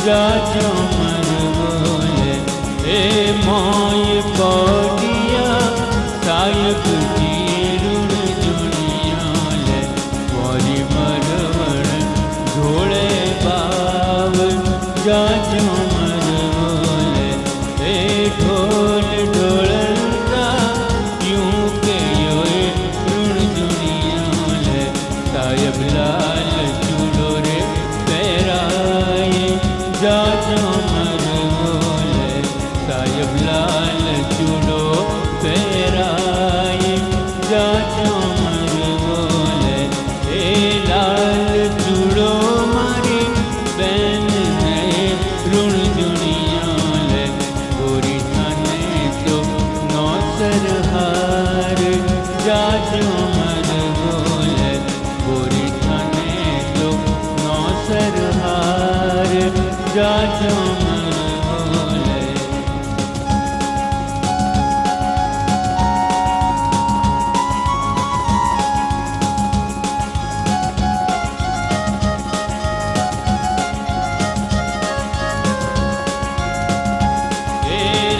जाजो मर बोले ए मोय पौड़िया साहिब जी ऋण जुनिया ले मोरी मरवण ढोले बाव जाजो मर बोले ए ढोल ढोलता यूं के योए ऋण जुनिया ले साहिब लाल चूलो रे पैराए जाजो मर बोले साहिब लाल चूलो पैराए जाजो मर बोले ए लाल चूड़ो मारी बैन ने ऋण जुनिया ले गोरी थाने तो नौसर हार जाजो मर बोले गोरी थाने तो नौसर हार जाजो मर बोले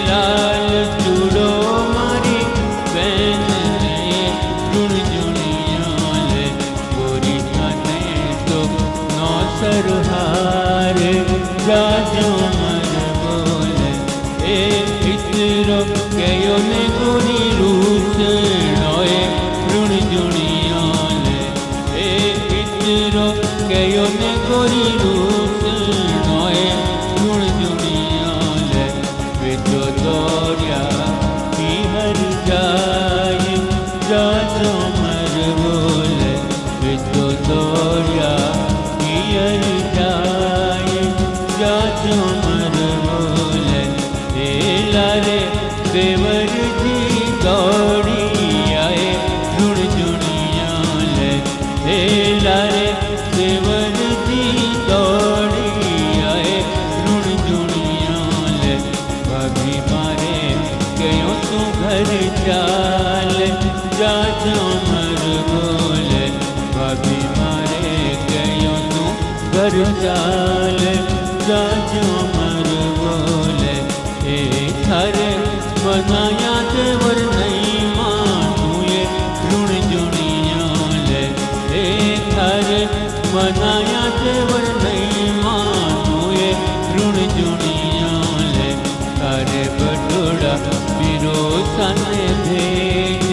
लाल चूड़ो मारी बैन ने ऋण जुनिया ले गोरी थाने तो नौसर हार जाजो मर बोले ए पितरो कयो ने गोरी रूस नोए ऋण जुनिया ले ए पितरो कयो ने गोरी रूस नोए ऋण जुनिया ले विचो दौड़िया हर जाए जाजो मर बोले विचो दौड़िया हर जाए जाजो मर बोले हे लारे देवर जी दौड़ी आए ऋण जुनिया ले हे लारे देवर जी दौड़ी आए ऋण जुनिया ले भाभी मारे गयो तू घर चाल जाजो मर बोले भाभी मारे गयो तू घर चाल जाजो मर बोले ए थारे मनाया देवर नहीं मानू ये ऋण जुनिया ले ए थारे मनाया देवर नहीं मानू ये ऋण जुनिया ले थारे बटोड़ा बिरो सने भेज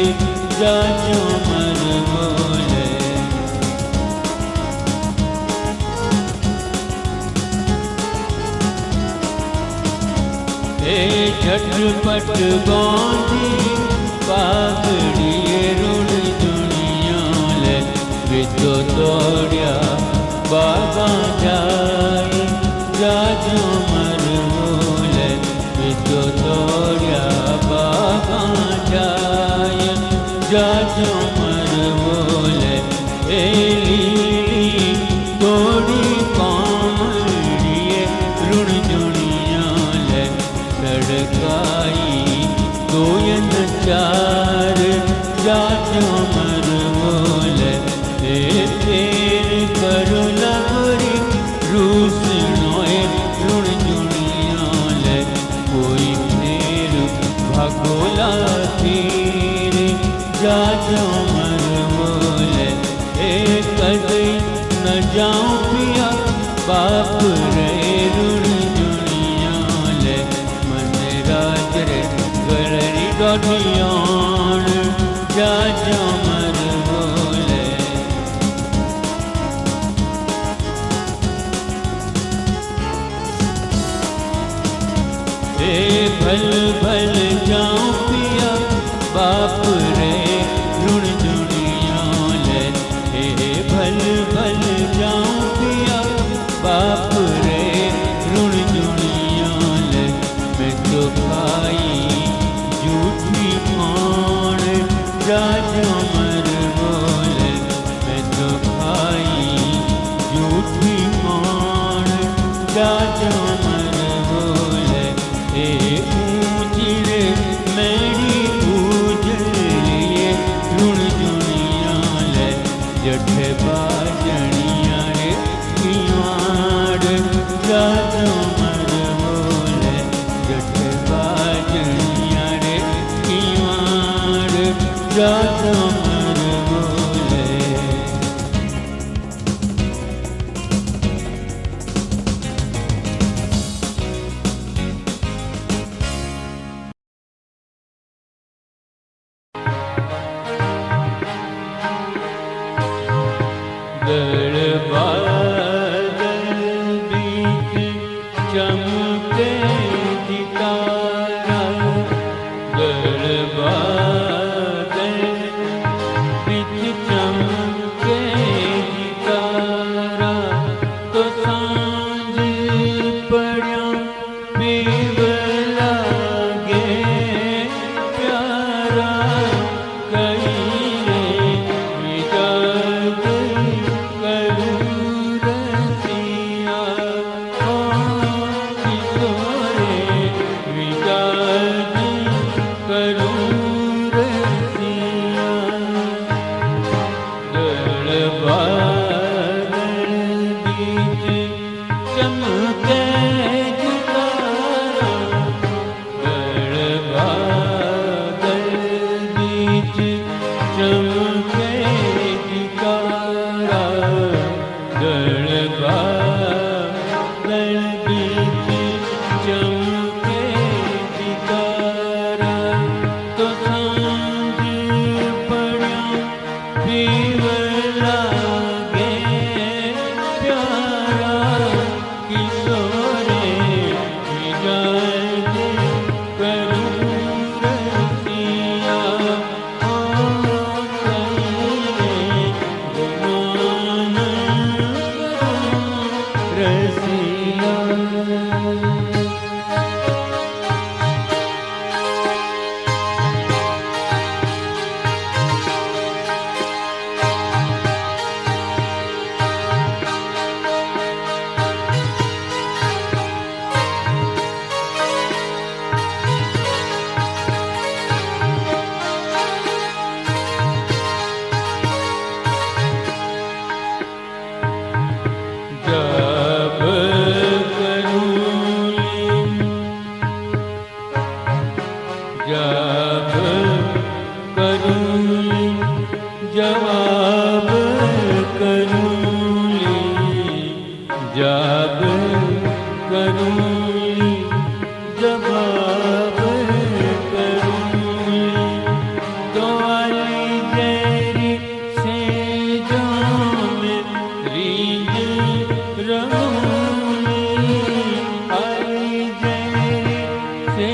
जाजो मर बोले ए झटपट बांधी पागड़ी ऋण जुनिया ले विचो दौड़िया बाबा जाए जाजो मर बोले विचो दौड़िया बाबा जाए जाजो मर बोले ए लीली तोड़ी कामड़िए ऋण जुनिया ले सड़काई दोयन चार जाजो मर बोले ए फेर करो लगोरी रूस नोए ऋण जुनिया ले कोई फेर भगोला तीर जाजो मर बोले ए कदई न जाऊं पिया बाप रे ऋण जुनिया ले मन राज रे गलरी डोटियान जाजो मर बोले ए भल भल जाऊं पिया बाप रे ऋण जुनिया ले ए भल भल जाऊं पिया बाप रे ऋण जुनिया ले मैं तो खाई झूठी मान जाजो मर बोले मैं तो खाई झूठी मान जाजो मर बोले ए ऊंची रे बादल बीच चमके सितारा, जल बादल बीच चमके सितारा, तो सांझ पड़िया पीव लागे प्यारा, कई रे विदाग करूं रसिया, ओ किशोरे विदाग करूं रसिया, जल बादल बीच चमके सितारा, जल बादल बीच चमके सितारा, जल बादल बीच चमके सितारा, तो सांझ पड़िया पीव लागे प्यारा, किशोरे विदाग करूं रसिया, ओ कहीं गुमान करूं रसिया। जब करूँली जवाब करूँली, जब करूँली जवाब करूँली, तो आई तेरी से जो में रीझ रहूँली, आई तेरी से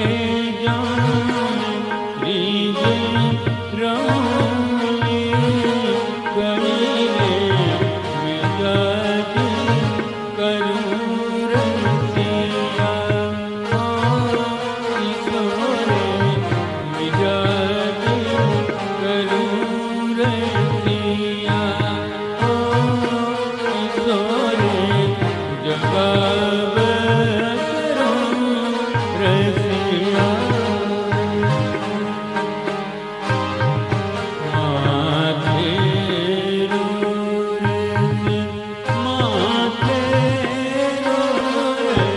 जो में रीझ रहूँली, कहीं रे विदाग करूं रसिया, ओ किशोरे विदाग करूं रसिया, ओ किशोरे जवाब करूं रसिया। माथे रोरे माथे रोरे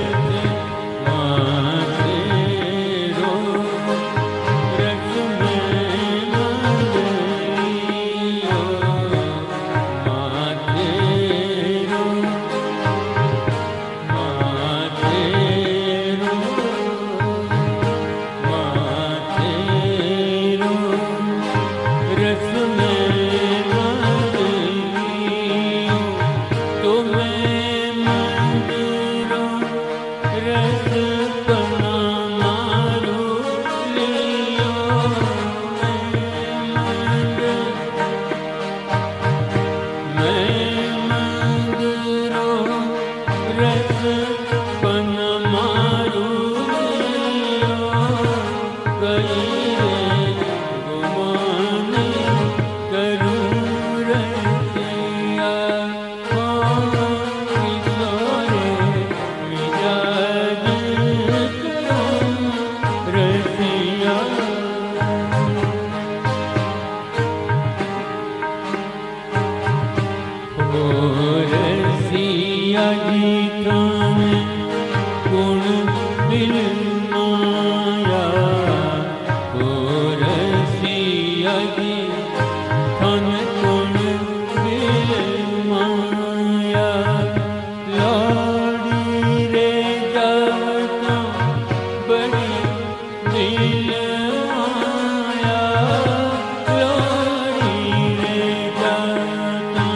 माथे रो रख में मंगलियो, माथे रो माथे रो माथे रो रस में मंगलियो, तो मैं मंदिरों रस पना मारू लियो, मैं मंदिरों रस पना मारू लियो, कहीं रे गुमान करूं रसिया, ओ किशोरे विदाग करूं रसिया। ओ रसिया गीतों में गुण दिल माया, ओ रसिया गीतों में गुण दिल माया, लाड़ी रे जाता बड़ी दिल माया, लाड़ी रे जाता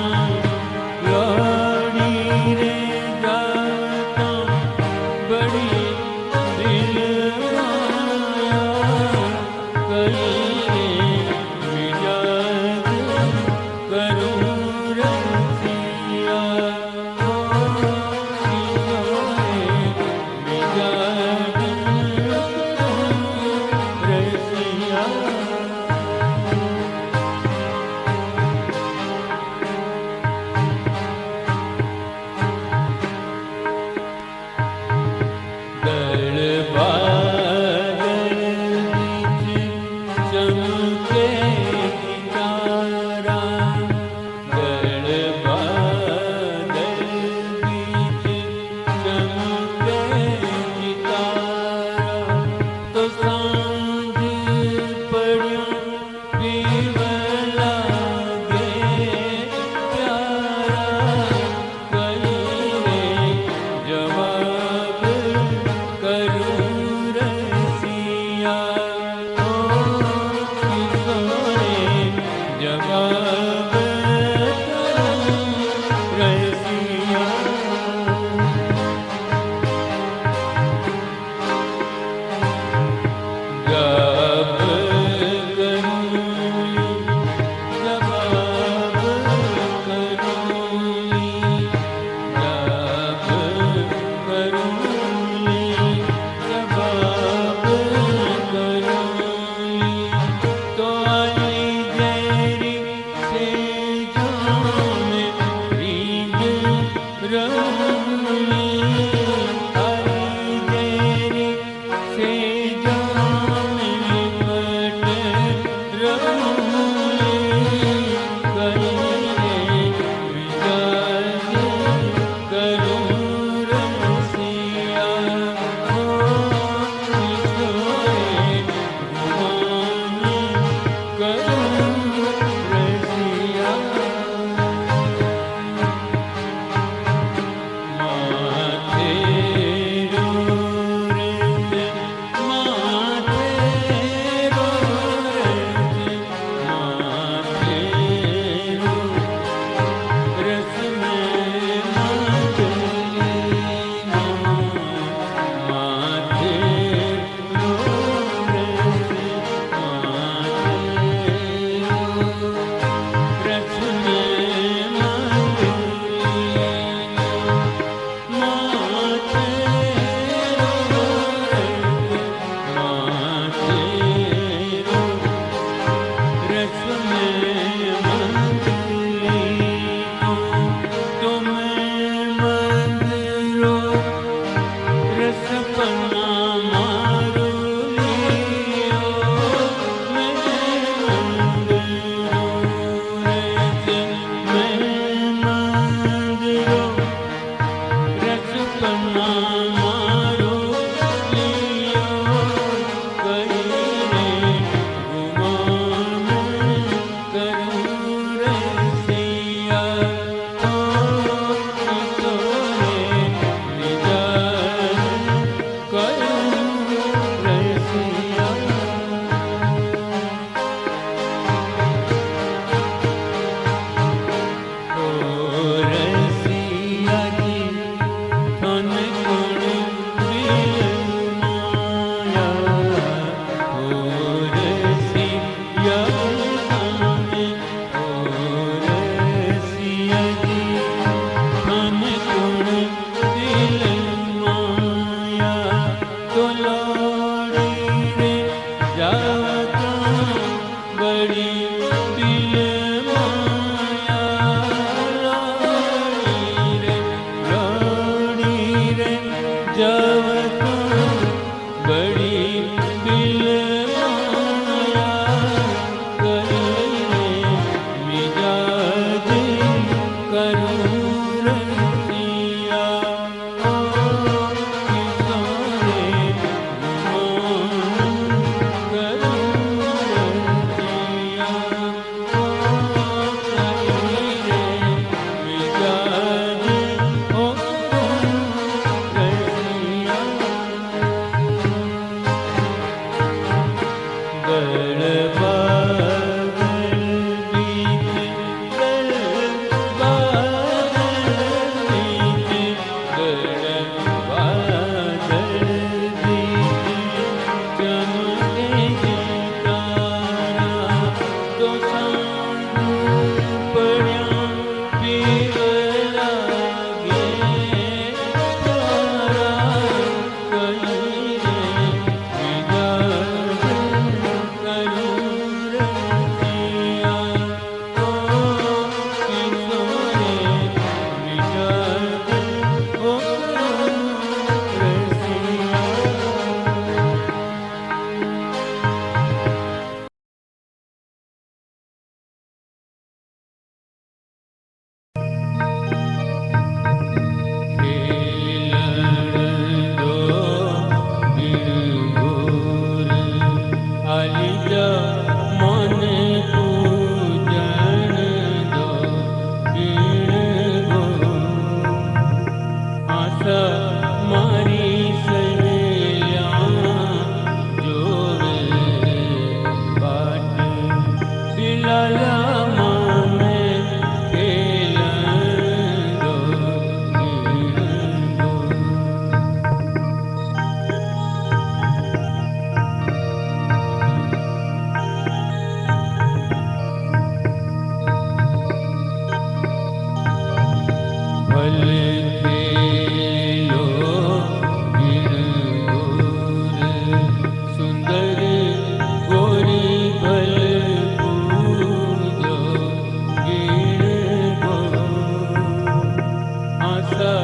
આશા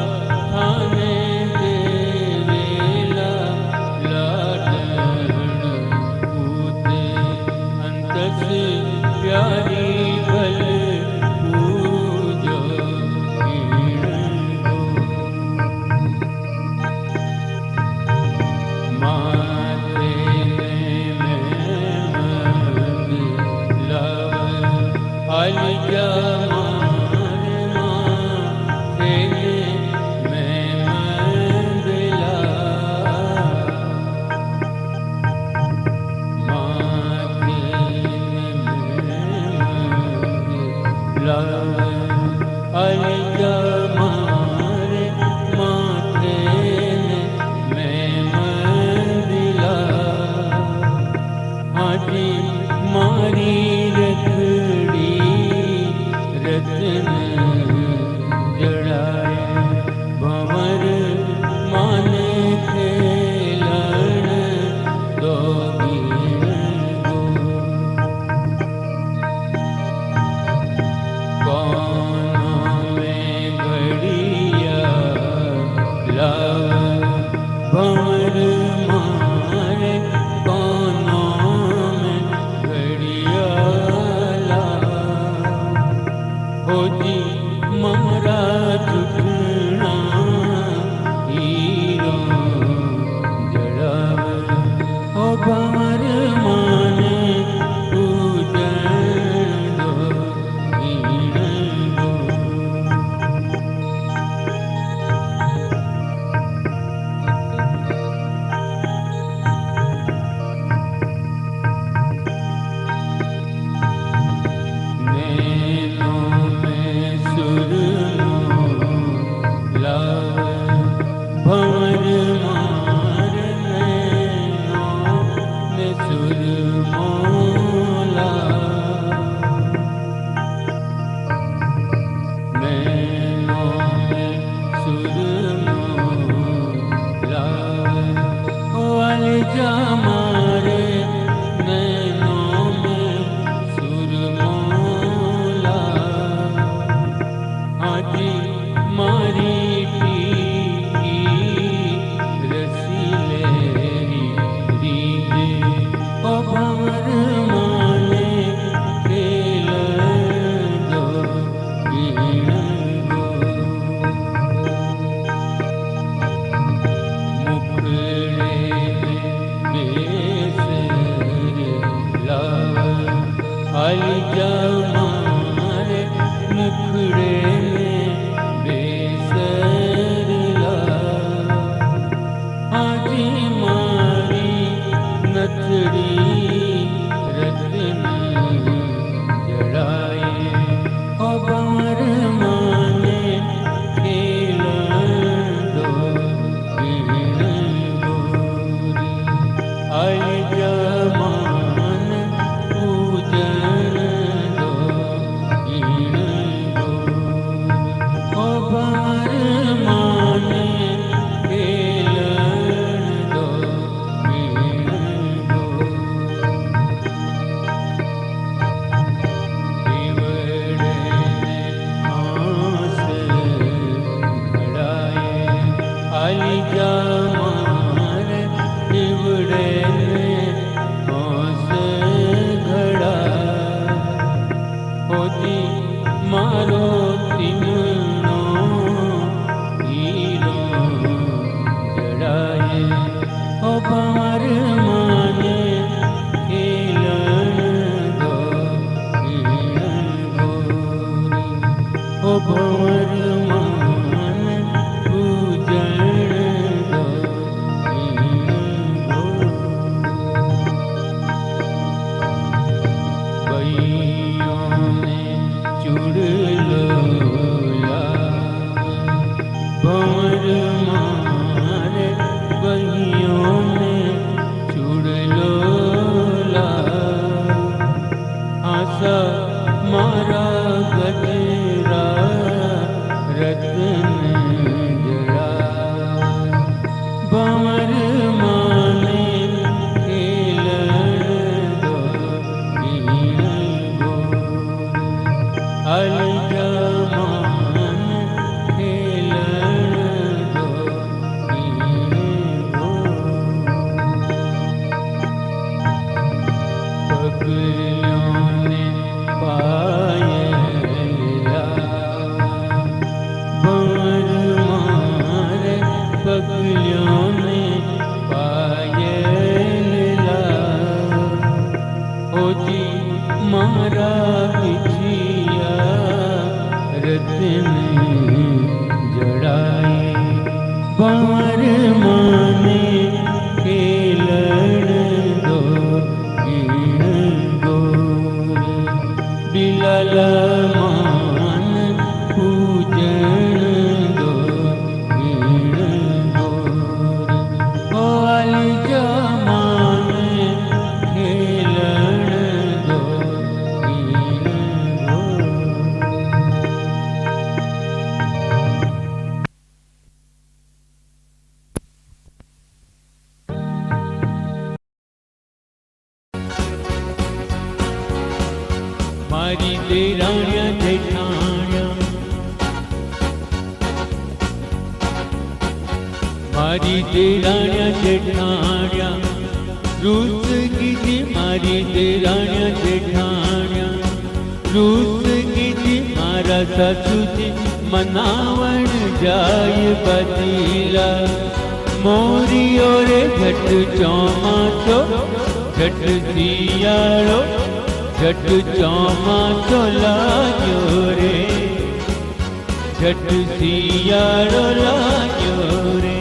थाने देवेला लाडण पूते अंतस प्यारी भल पूजो कीण गो माथे ने मैं लव अलजा मारी रखड़ी रतन जड़ाए भंवर मान खेलन दो कौन में घड़िया लाव भंवर मारे होजी ममरा झुकना हीरो जड़ाव हो भंवर माने पूजन दो हीण गो भंवर मार नैनों में सुरमोला नैनों में सुरमोला अलजा मारे नैनों में सुरमोला आजी मारी भंवर माने खेलन दो कीण गो मुखड़े बेसर लाव अलजा मारे मुखड़े बेसर लाव आजी मारी नथड़ी रतन जड़ाए ओ भंवर माने खेलन दो कीण गोरी अलजा मान पूजन दो कीण गोरी ओ भंवर माने खेलन दो कीण अलजा मार दिवड़े होश घड़ा होजी मारो तिमनो हीरो जड़ाए ओ भंवर माने खेलन दो कीण गोरी ओ भंवर मान पूजन दो कीण गोरी बइयों में चुड़लोला भंवर मारे बइयों में चुड़लोला आशा मारा गजरा रतन जड़ा भंवर माने खेलन दो कीण गोरी अलजा मान खेलन भंवर माने खेलण दो कीण गोर बिलल मान पूजन दो कीण गोर होल जमाने खेलण दो कीण गोर मारी देराणिया जेठाणिया मारी देराणिया जेठाणिया रूस कीधी मारी देराणिया जेठाणिया रूस कीधी मारा सासूजी मनावण जाय बदीला मोरियो रे झट चौमासो झट सियाळो झट चौमासो लाग्यो रे झट सियाळो लाग्यो रे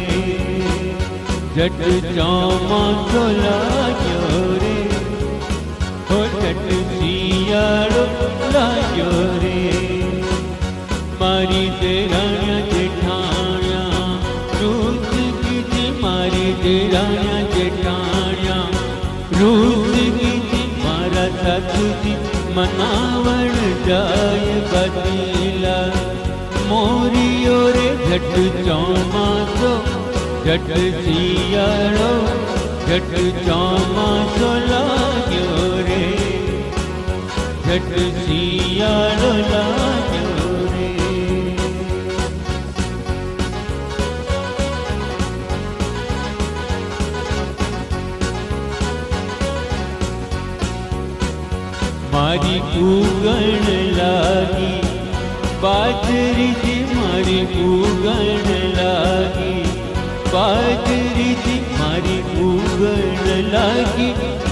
झट चौमासो लाग्यो रे हो झट सियाळो लाग्यो रे मारी देराणिया जेठाणिया रूस कीधी मारी देराणिया जेठाणिया रूस कीधी मारा सासूजी मनावण जाय बदीला मोरियो रे झट चौमासो झट सियाळो झट चौमासो लाग्यो रे झट सियाळो लाग्यो रे मारी उगण लागी बाजरी जी मारी उगण लागी बाजरी जी मारी उगण लागी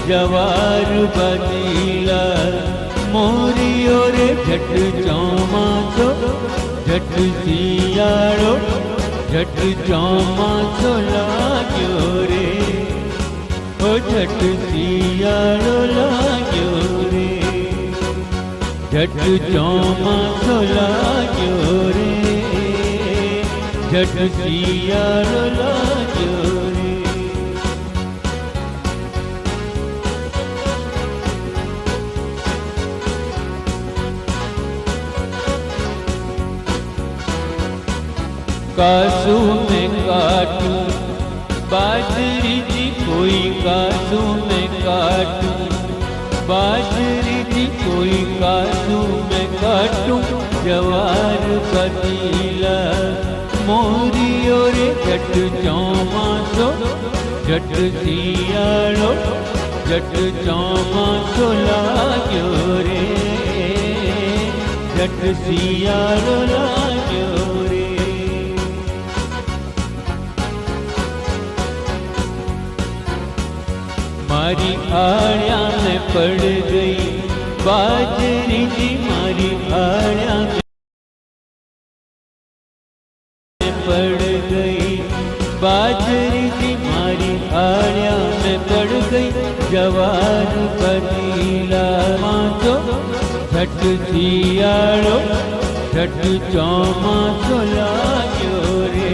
जवार बदीला मोरियो रे झट चौमासो झट सियाळो झट चौमासो लाग्यो रे ओ झट सियाळो लाग्यो रे झट चौमासो लाग्यो रे झट सियाळो लाग्यो रे कासू में काटू बाजरी जी कोई कासू में काटू बाजरी जी कोई कासू में काटू जवार बदीला मोरियो रे झट चौमासो झट सियाळो झट चौमासो लाग्यो रे झट सियाळो लाग्यो रे मारी आड़िया में पड़ गई बाजरी जी मारी आड़िया में पड़ गई बाजरी जी मारी आड़िया में पड़ गई जवार बदीला मासो झट सियाळो झट चौमासो लाग्यो रे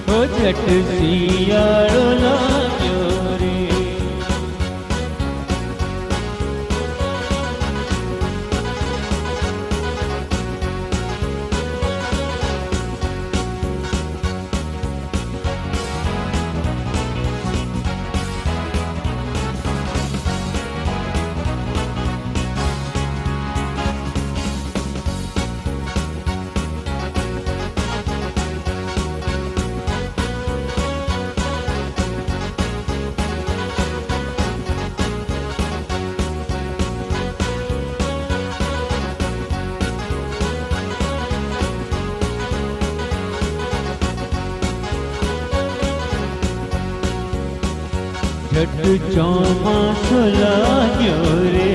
हो झट सियाळो लाग्यो रे झट चौमासो लाग्यो रे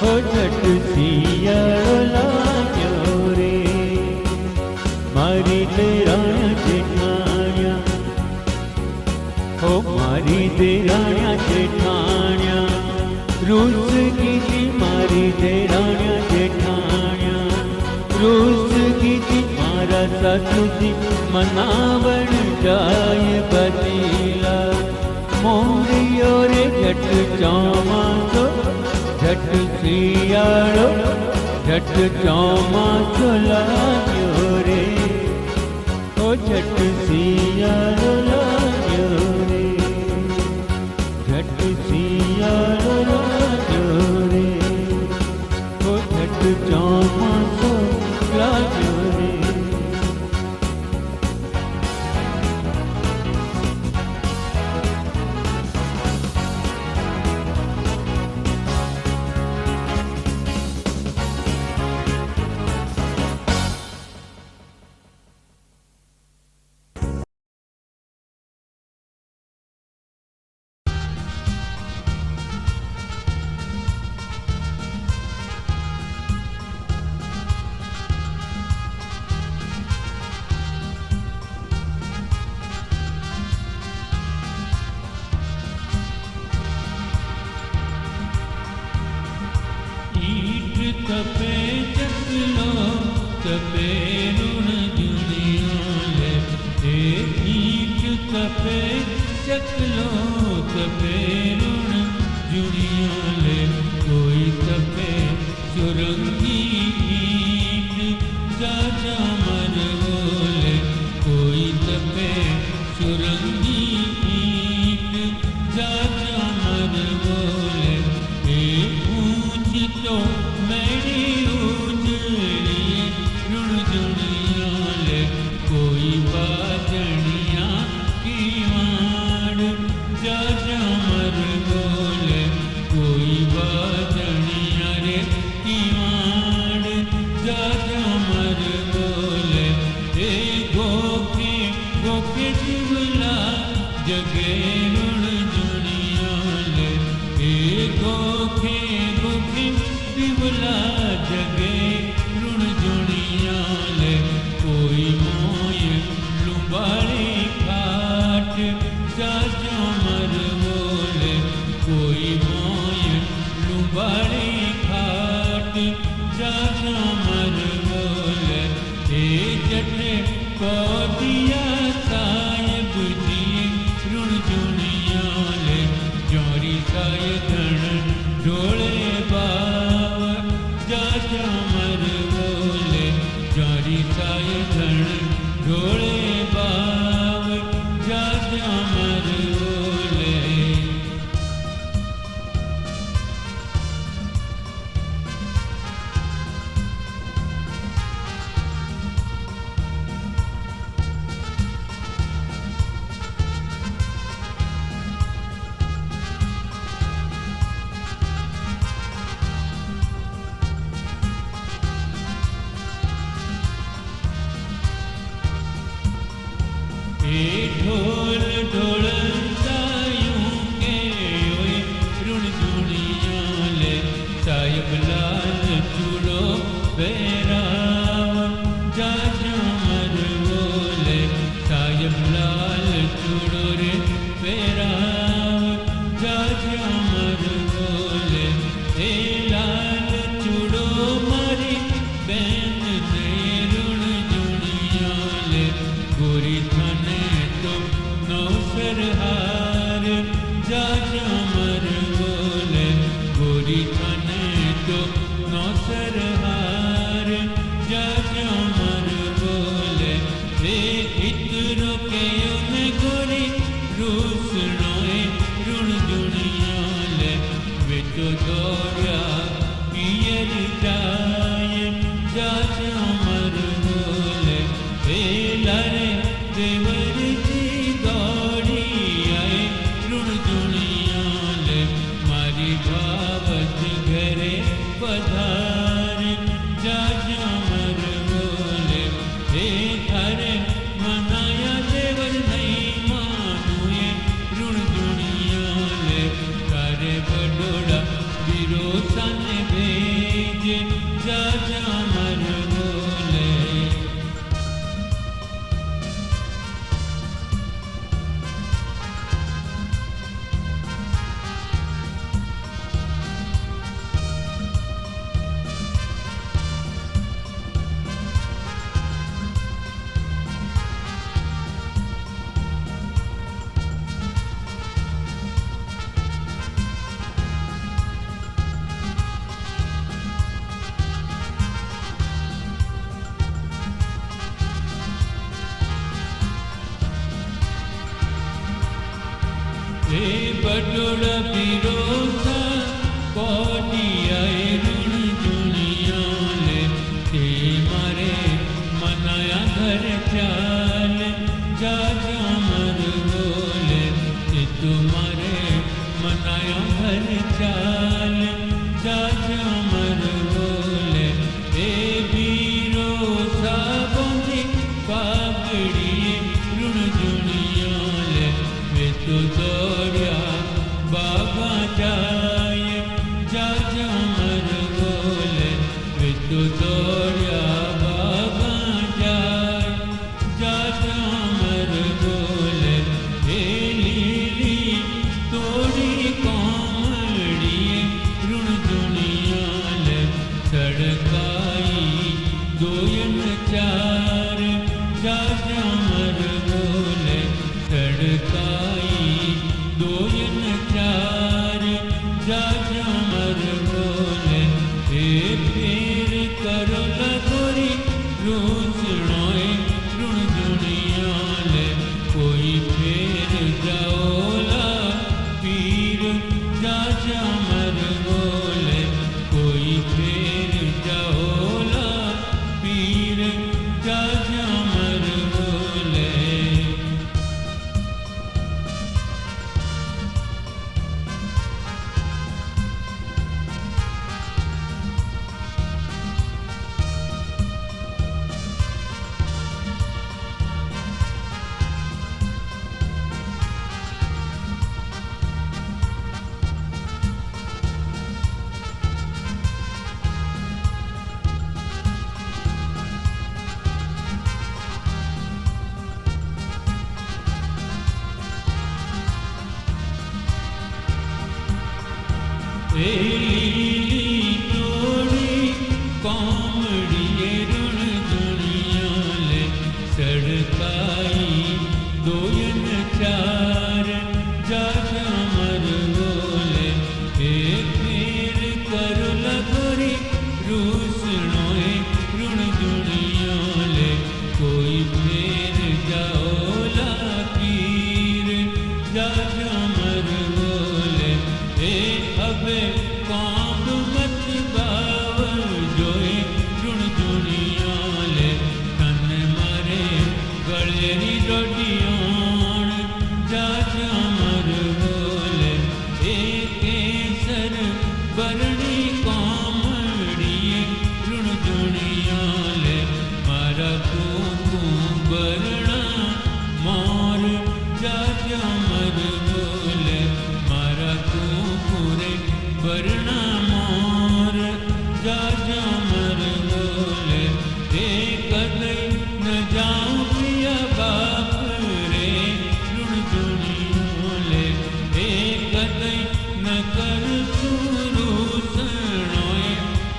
हो झट सियाळो लाग्यो रे मारी देराण्या जेठाण्या, हो मारी देराण्या जेठाण्या, रूस कीती मारी देराण्या जेठाण्या, रूस कीती मारा सासूजी मनावण जाय बदीला। मोरियो रे झट चौमासो झट सियाळो, झट चौमासो लाग्यो रे, ओ झट सियाळो लाग्यो रे, झट सियाळो लाग्यो रे, ओ झट चौमासो लाग्यो रे। तपे चकलो तपे ऋण जुड़ियोले, ईट तपे चकलो तपे ऋण जुड़ियोले, कोई तपे सुरंगी ईट जाजा मर बोले, कोई तपे सुरंगी ईट जाजा मर बोले, ऊंच तो मेरी उजड़ी ऋण जुड़ियाले, कोई बाजनिया की वाड़ जाजा मर बोले, कोई बाजनिया रे की वाड़ जाजा मर बोले, गोखे गोखे जीवला जगे ऋण जुड़ियाले, गोखे गोखे दिवला जगे ऋण जुड़ियाले, कोई मोय लुबाड़ी खाट जाजा मर बोले, कोई मोय लुबाड़ी खाट जाजा मर बोले, जटे को दिया साहेब जी ऋण जुड़ियाले, जोरी साय धन ढोले बाव जाजा मर बोले, जोरी साय धन ढोले बाव जाजा मर बोले। ढोल ढोलतायूं के ओए ऋण जुड़ियाले, साहिब लाल चूड़ो बेराव जाजा मर बोले, साहिब लाल चूड़ो रे बेराव जाजा मर बोले, लाल चूड़ो मारी बैन से ऋण जुड़ियाले, गोरी थाने तो नौसर हार जाजा मर बोले, गोरी थाने तो नौसर हार जाजा मर बोले, इतरो के उन्हें गोरी रूस नोए ऋण जुड़ियाले, वे तो दौड़ा पियर जाए जाजा मर बोले, लारे देवर जी दौड़ी आए ऋण जुड़ियाले, मारी भावत घरे पधार जाजा मर बोले, थारे मन बटोड़ा पिरोसा कोटियाए ऋण दुनिया ले ते मारे मनाया घर चाल जा जामर बोले ते तुम्हारे मनाया घर चाल जा जामर बोले ए बीरो साबोंदी पागड़िए ऋण दुनिया ले वे तो दौड़िया बाबा जाए जा जामर बोले वे तो दौड़िया बाबा जाए जा जामर बोले हे लीली तोड़ी कोमड़िए ऋण दुनिया ले सड़काई दोयन चार जा जामर बोले सड़काई दोयन चार जा जामर बोले हे फेर करो लगोरी रोसणोए ऋण दुनिया ले कोई फेर जाओला पीर जा जामर बोले कोई फेर जाओला पीर जा जामर बोले लीली तोड़ी कोमड़िए ऋण दुनिया ले सड़काई दोयन चार जा जामर बोले हे फेर करो लगोरी रूसणोए ऋण दुनिया ले कोई फेर जाओला पीर जा जामर बोले हे अबे कांड मत बावर जोए ऋण दुनिया ले तन मारे गलेरी डोडियान जा जामर बोले ए केसर बरणी कोमड़िए ऋण दुनिया ले मारा कुकू बरना मोर जा जामर बोले मारा कुकुरे बरना मोर जा जामर बोले हे कदई न जाऊं प्रिया बाप रे ऋण दुनिया ले हे कदई न कर सुरूसणोए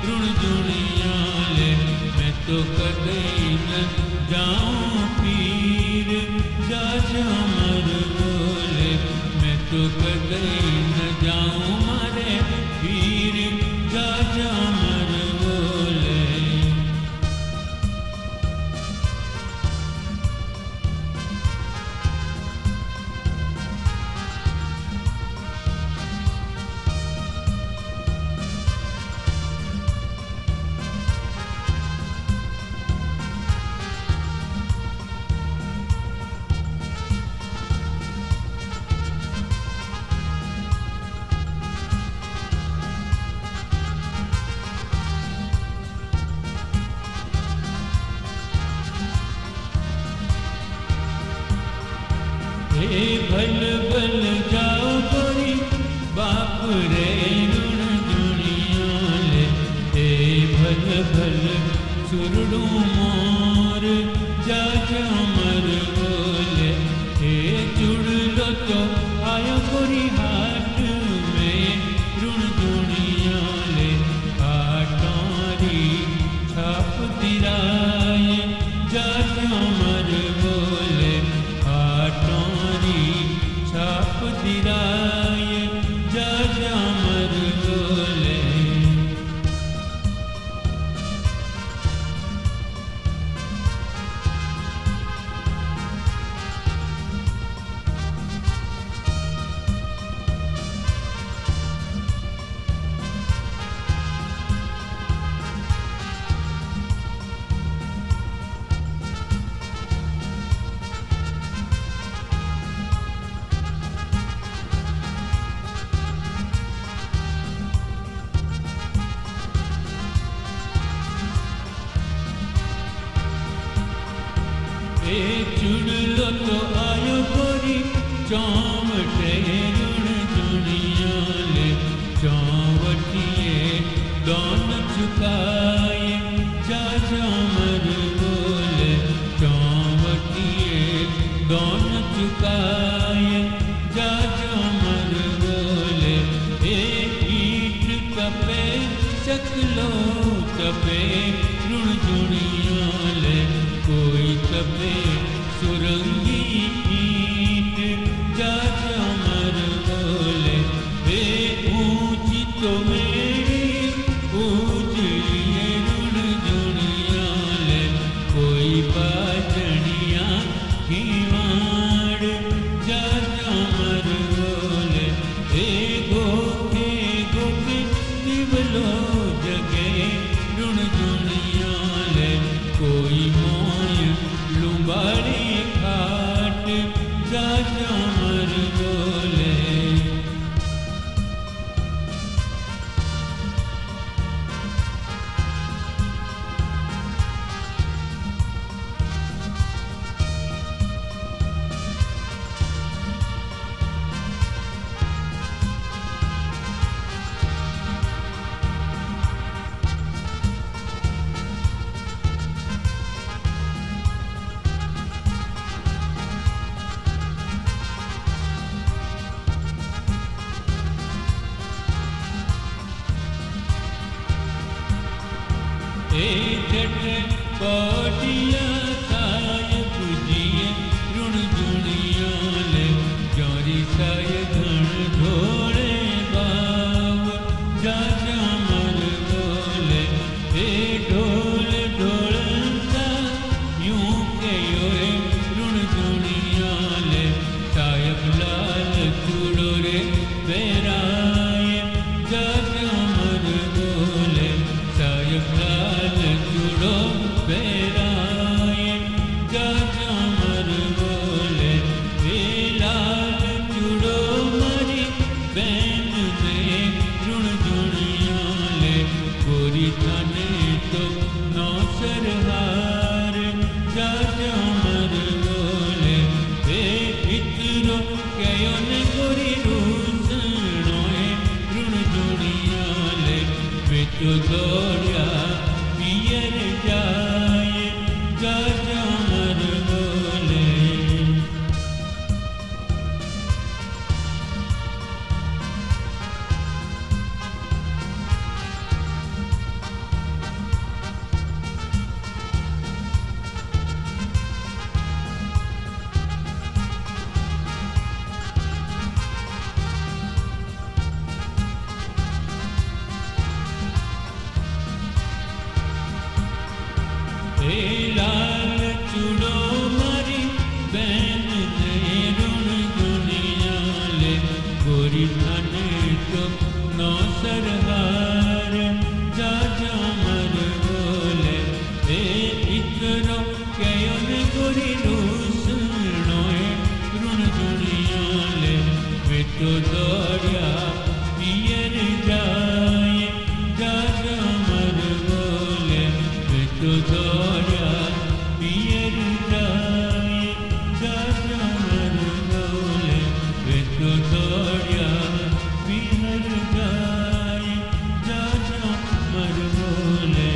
ऋण दुनिया ले मैं तो कदई न जाऊं पीर जा जामर बोले मैं तो कदई न जाऊं मारे पीर जा जामर बोले हे भल भल जाओ कोई बाप रे ऋण दुनिया ले हे भल भल सुरडू मोर जा जामर बोले हे जुड़ लो तो आयो कोरी हाट में ऋण दुनिया ले हाटारी छाप दिराए जा जामर बोले हाटारी छाप એ ચૂડલો તો આયો ગોરી ચોમટે ઋણ જુણિયા લે ચોવટીએ દોન ચુકાય જા ચામર બોલે ચોવટીએ દોન ચુકાય જા ચામર બોલે એ ઈટ તપે ચકલો તપે ઋણ જુણિયા લે કોઈ તપે સુરંગી ઈટ જા ચામર બોલે એ ઊંચી તો મેરી ઊંચીએ ઋણ જુણિયા લે કોઈ પાટણિયા કિવાડ જા ચામર બોલે એ ગોખે ગોખે દીવલો જગે ઋણ જુણિયા લે કોઈ મોય લુંબાડી ખાટ જા ચામર બોલે એ જટ કોટિયા સાય પૂજીએ ઋણ જુણિયા લે જોરી સાય ધણ ઢોળે બાવ જા ચામર બોલે એ ઢોલ ઢોળતા યું કે યોએ ઋણ જુણિયા લે સાયબ લાલ ચૂડો રે બેરાય જા ચામર બોલે સાયબ લાલ ચૂડો બેરાય જા ચામર બોલે એ લાલ ચૂડો મારી બેન ને ઋણ જુણિયા લે ગોરી થાને તો નો સરહાર જા ચામર બોલે એ ઇતરો કયો ને ગોરી રૂસણોએ ઋણ જુણિયા લે બેટો દોડ્યા પિયર જાય જા ચામર બોલે એ લાલ ચૂડો મારી બેન ને ઋણ જુણિયા લે ગોરી થાને તો નો સરહાર જા ચામર બોલે એ ઇતરો કયો ને ગોરી રૂસણોએ ઋણ જુણિયા લે બેટો દોડ્યા પિયર જાય જા ચામર બોલે બેટો દોડ્યા પિયર જાય જા ચામર બોલે બેટો દોડ્યા પિયર જાય જા ચામર બોલે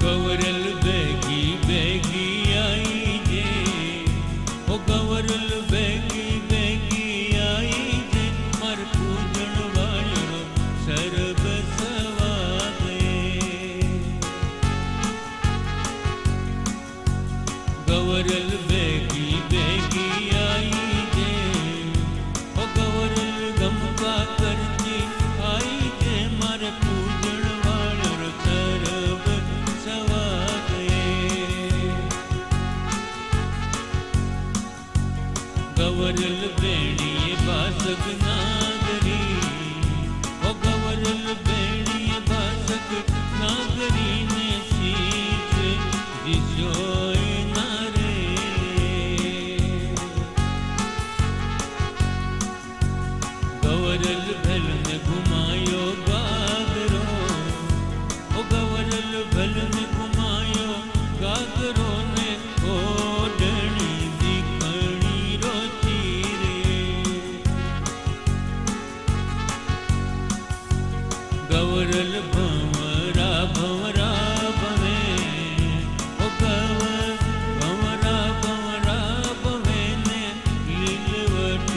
ગવરલ બેગી બેગી આઈ જે ઓ ગવરલ બેગી બેગી આઈ જે માર પૂજણ વાળો સરબ સવાગે ગવરલ બેગી બેગી આઈ જે ઓ ગવરલ ગમકા કરજી આઈ જે માર પૂજણ વાળો સરબ સવાગે ગવરલ બેણીએ બાસક નાગરી, ઓ ગવરલ બેણીએ બાસક નાગરીને શીશ દિશોય ના રે. ગવરલ ભલને ઘુમાયો ગાગરો, ઓ ગવરલ ભલને ઘુમાયો ગાગરો ને ઓઢણી દીકણી રોતી રે. ગવરલ ભંવરા ભંવરા ભવે, ઓ ભંવરા ભંવરા ભવે ને લીલવટ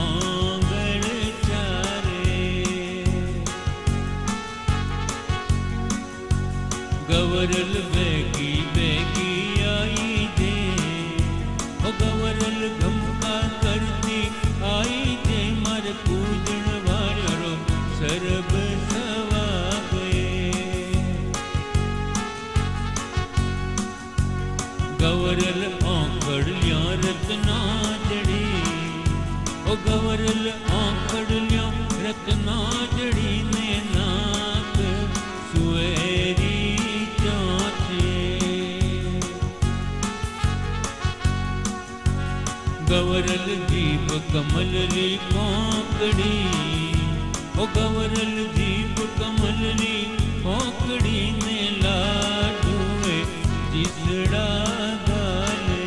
આંગળ ચારે. ગવરલ બેગી બેગી આઈ જે, ઓ ગવરલ ગમકા કરતી આઈ જે, મારે પૂજણ વાળો સરબ સવા ગયે. ગવરલ આંકડલ્યા રત્ના જડી, ઓ ગવરલ આંકડલ્યા રત્ના જડી ને નાક સુએરી ચાંચે. ગવરલ દીપ કમલની કોંકડી, ઓ ગવરલ દીપ કમલની કોંકડી ને લાડુએ ચીસડા ગાલે.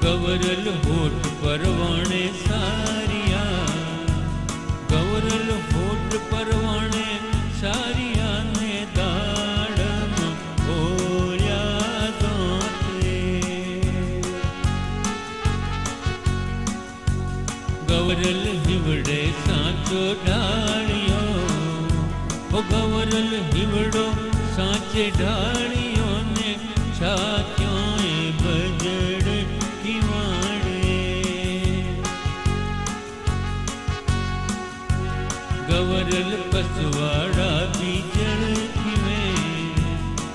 ગવરલ હોઠ પરવાણે સારિયા, ગવરલ હોઠ પરવાણે સારિયા ને દાડમ ઓળ્યા દાંતે. ગવરલ હિવડે સાચો ઢાળિયો, ઓ ગવરલ હિવડો સાચે ઢાળિયો ને છાત્યોએ બજડ કિવાડે. ગવરલ પસવાડા બીજળ કિવે,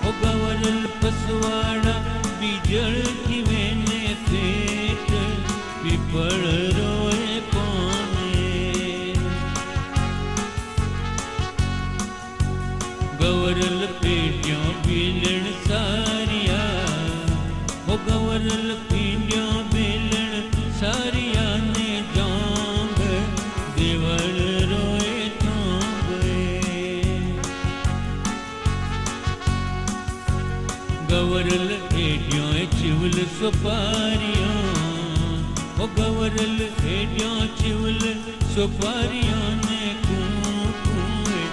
ઓ ગવરલ પસવાડા બીજળ કિવે ને પેટ પીપળ રોય પામે. ગવરલ પેટ્યો બેલણ સારિયા, ઓ ગવરલ પેટ્યો બેલણ સારિયા ને જાંગ દેવળ રોય થાંભે. ગવરલ એડ્યો ચિવલ સોપારિયા, ઓ ગવરલ એડ્યો ચિવલ સોપારિયા ને કુંકુએ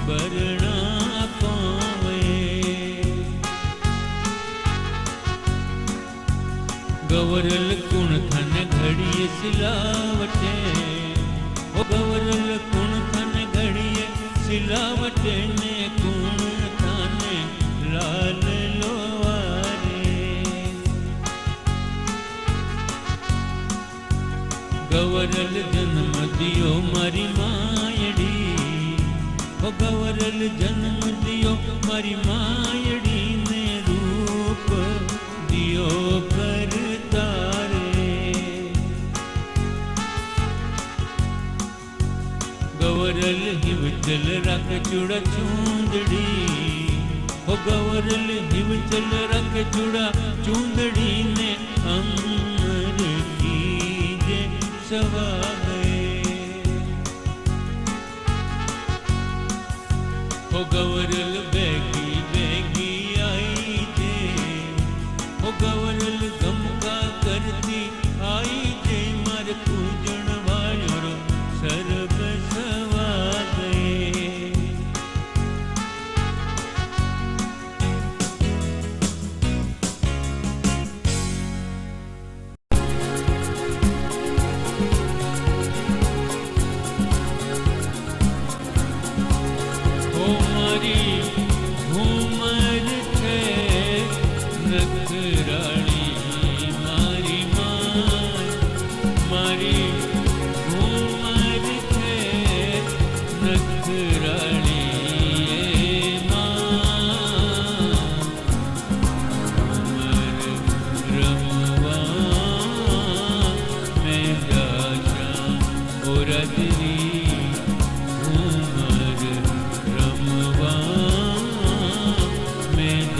બરણા પાવે. ગવરલ કુણ થન ઘડીએ સિલાવટે, ઓ ગવરલ કુણ થન ઘડીએ સિલાવટે ને કુણ થાને લાલ લોવારે. ગવરલ જન્મ દિયો મારી માયડી, ઓ ગવરલ જન્મ દિયો મારી માયડી ને રૂપ દિયો કરતા રે. ગવરલ હિવચલ રાખ ચૂડા ચૂંદડી, ઓ ગવરલ હિવચલ રાખ ચૂડા ચૂંદડી ને અમર કીજે સવા ગયે. ઓ ગવરલ બેગી બેગી આઈ જે, ઓ ગવરલ ગમકા કરતી આઈ જે, મારે પૂજણ વાળો સરબ સવા ગયે. ઓ મારી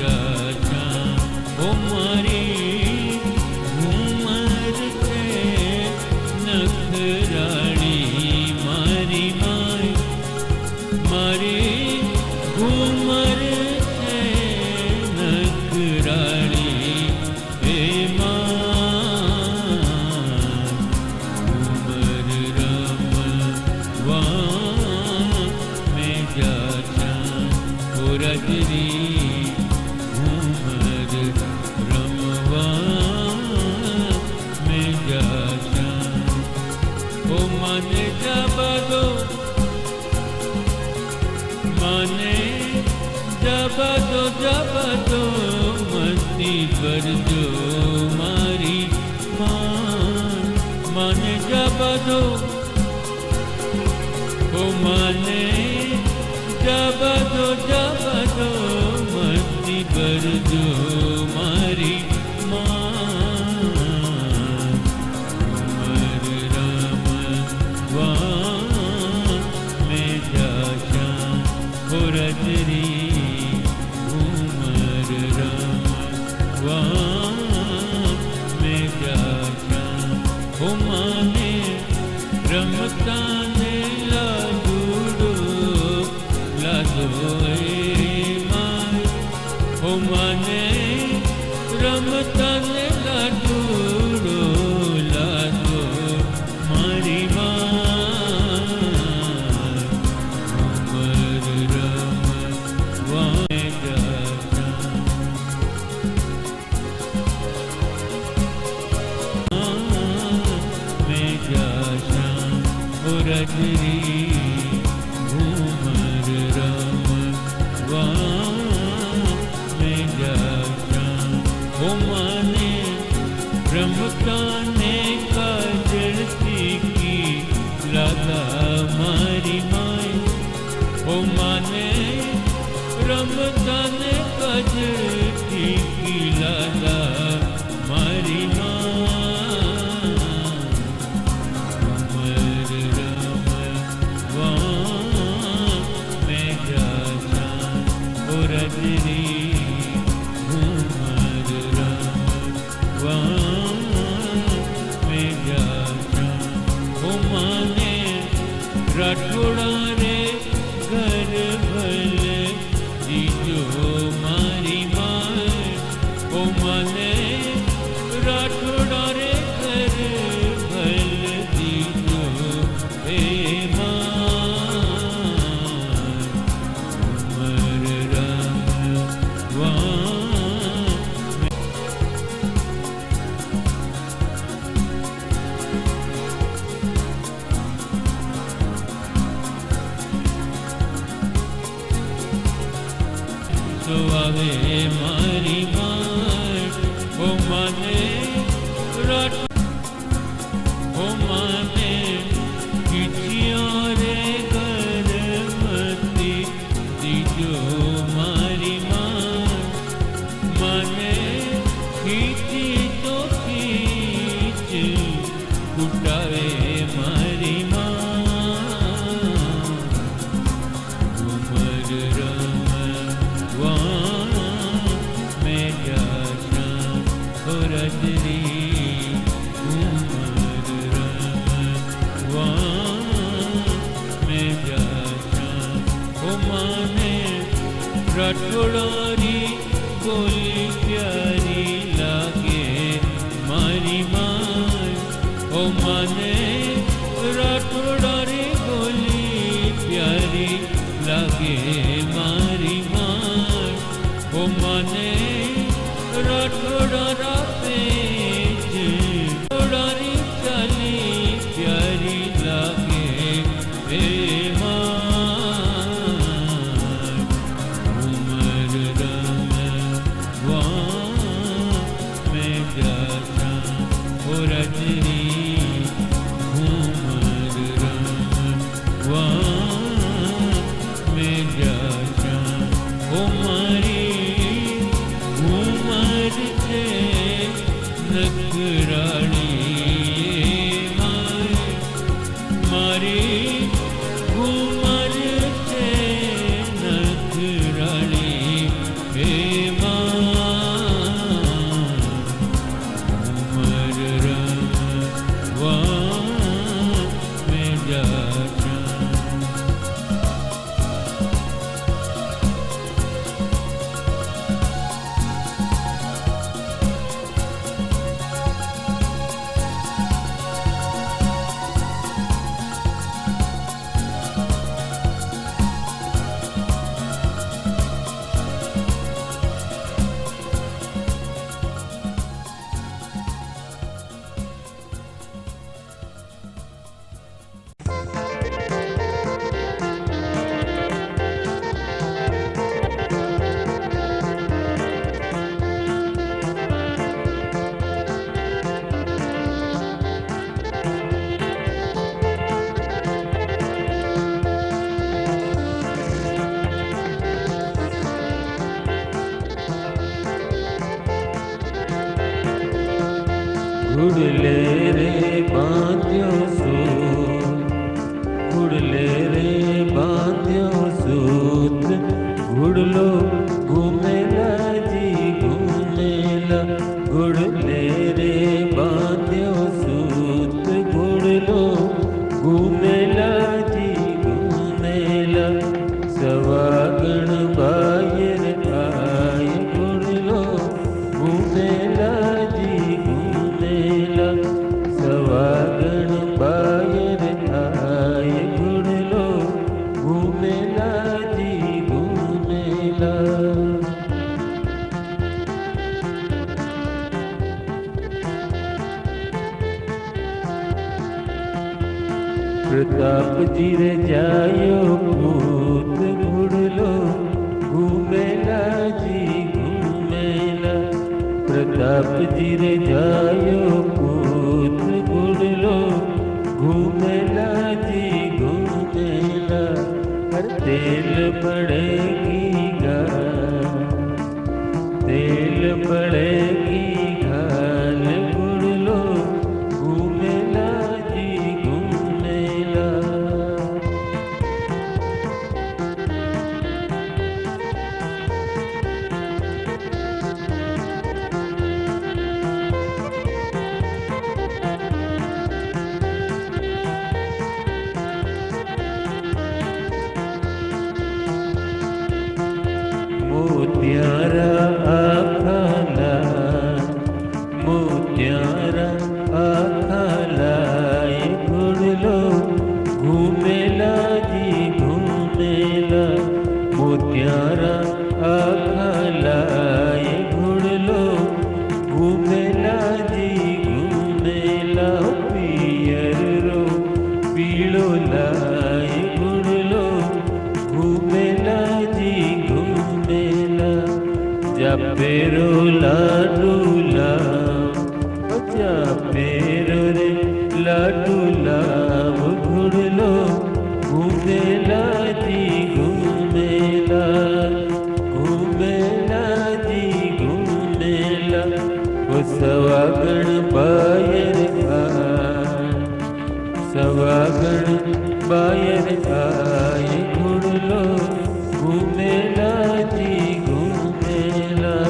જાશા ઓ મારી ઉમર છે નખરાળી મારી માય મારી ઉમર છે નખરાળી એ રજરી ઉમર રમવા મેં જાશા ઓ મને જવા દો મને જવા દો મસ્તી કરજો મારી મને જવા દો ઓ મને જવા દો મસ્તી કરજો મારી ઉમર રમવા મેં જાશા ઓ રજરી ઉમર રમવા મેં જાશા ઓ માને રમતા ને લાડુડો લાદો ઓ મને રમતા ને લાડુડો લાદો મારી ઉમર રમવા મેં જાશા મેં જાશા ઓ રજરી ઉમર રમવા ઓ મને રમતા ને કાજળથી કી લાદા મારી માય ઓ મને રમતા ને કાજળથી કી લાદા મારી ઉમર રમવા મેં જાશા ઓ રજરી રાઠોડા રે ઘર ભલ દીજો મારી માય ઓ મને રાઠોડા રે ઘર ભલ દીજો હે ઉમર રમવા આવે મારી માય ઓ મને ઓ મને ખીચ્યા રે ગરમતી દીજો મારી મને ખીચી તો ખીચ કુટાવે મારી ઉમર મેં જાશા ઓ રજરી ઉમર રમવા મેં જાશા ઓ મને રાઠોડારી બોલી પ્યારી લાગે મારી માય ઓ મને રાઠોડારી બોલી પ્યારી લાગે મારી ઓ મને રાઠોડા રાપે છે રાઠોડારી ચાલી પ્યારી લાગે હે ઉમર રમવા મેં જાશા ઓ રજરી ઉમર રમવા મેં જાશા ઓ મારી ઉમર છે ઘુડલે રે બાંધ્યો સૂત, ઘુડલે રે બાંધ્યો સૂત, ઘુડલો ઘૂમેલા જી ઘૂમેલા, ઘુડલે રે બાંધ્યો સૂત, ઘુડલો ઘૂમેલા જી ઘૂમેલા, સવાગણ બાયર આય, ઘુડલો ઘૂમેલા જી ઘૂમેલા, સવાગણ બાયર આય, ઘુડલો ઘૂમેલા જી ઘૂમેલા. પ્રતાપજી રે જાયો ભૂત, ઘુડલો ઘૂમેલા જી ઘૂમેલા, પ્રતાપજી રે જાયો ભૂત, ઘુડલો ઘૂમેલા જી ઘૂમેલા, હર તેલ પડેગી ગાલ, તેલ પડેગી ગાલ, ઘુડલો ઘૂમેલા જી ઘૂમેલા. મોતિયારા આખાલા, મોતિયારા આખાલા, ઘુડલો ઘૂમેલા જી ઘૂમેલા, મોતિયારા આખાલા, ઘુડલો ઘૂમેલા જી ઘૂમેલા, પિયરો પીળો લાય, ઘુડલો ઘૂમેલા જી ઘૂમેલા, જાપેરો લાડુ લાવ, જાપેરો રે લાડુ લાવ, ઘુડલો ઘૂમેલા જી ઘૂમેલા, ઘૂમેલા જી ઘૂમેલા, ઓ સવાગણ બાયર આય, સવાગણ બાયર આય, ઘુડલો ઘૂમેલા જી ઘૂમેલા.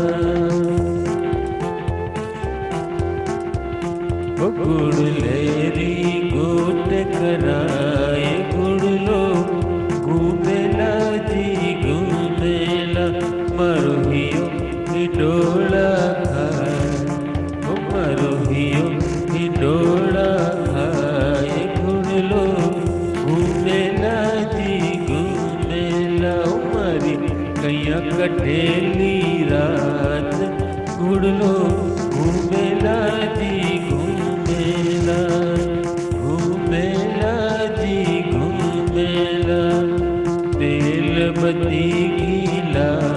ઘુડલેરી ગોટ કરાય, ઘુડલો ઘૂમેલા જી ઘૂમેલા, મારો હિયો હિડોળા ખાય, મારો હિયો હિડોળા ખાય, ઘુડલો ઘૂમેલા જી ઘૂમેલા, મારી કૈયા કટેલી રાત, ઘુડલો ઘૂમેલા જી ઘૂમેલા, ઘૂમેલા જી ઘૂમેલા, તેલ બત્તી ઘીલા,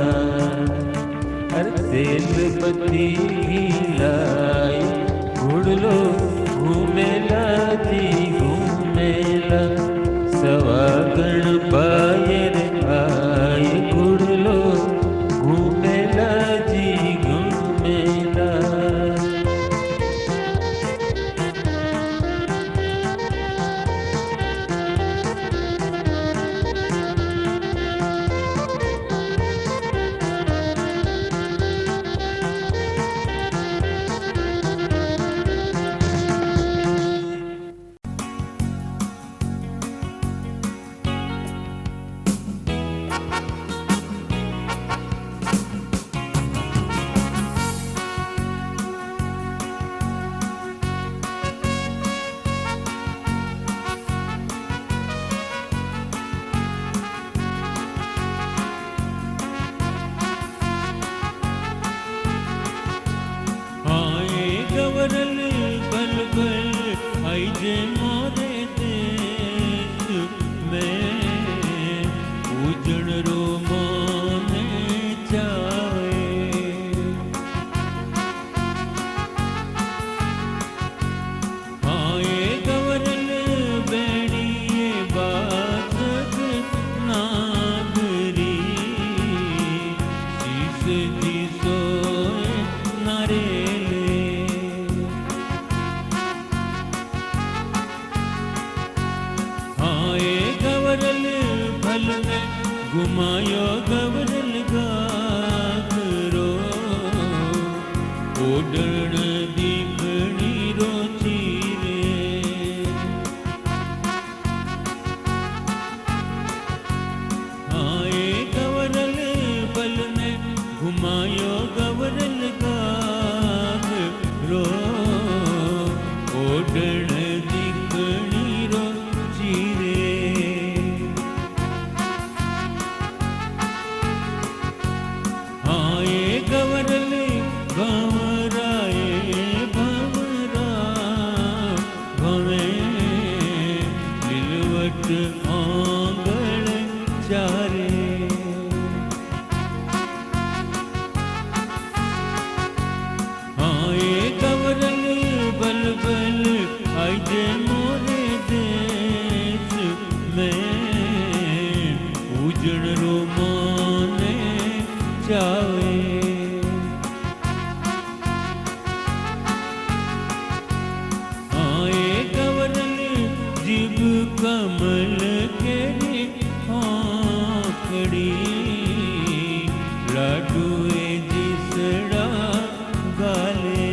અરે તેલ બત્તી ઘીલાય, ઘુડલો ઘૂમેલા જી ઘૂમેલા, સવાગણ બાયર આય, ઘુડલો ઘૂમેલા જી ઘૂમેલા. ओडण दीखणी रोची रे आए गवरल बल ने घुमायो गवरल गाग रो ओडण दीखणी रोची रे आए गवरल भंवराए भंवरा भवे लिलवट आंगण चारे आए गवरल बल बल आजे मोरे देश में उजड़ रो माने जावे आए गवरल जिब कमल के आंकड़ी लाडुए जिसड़ा गाले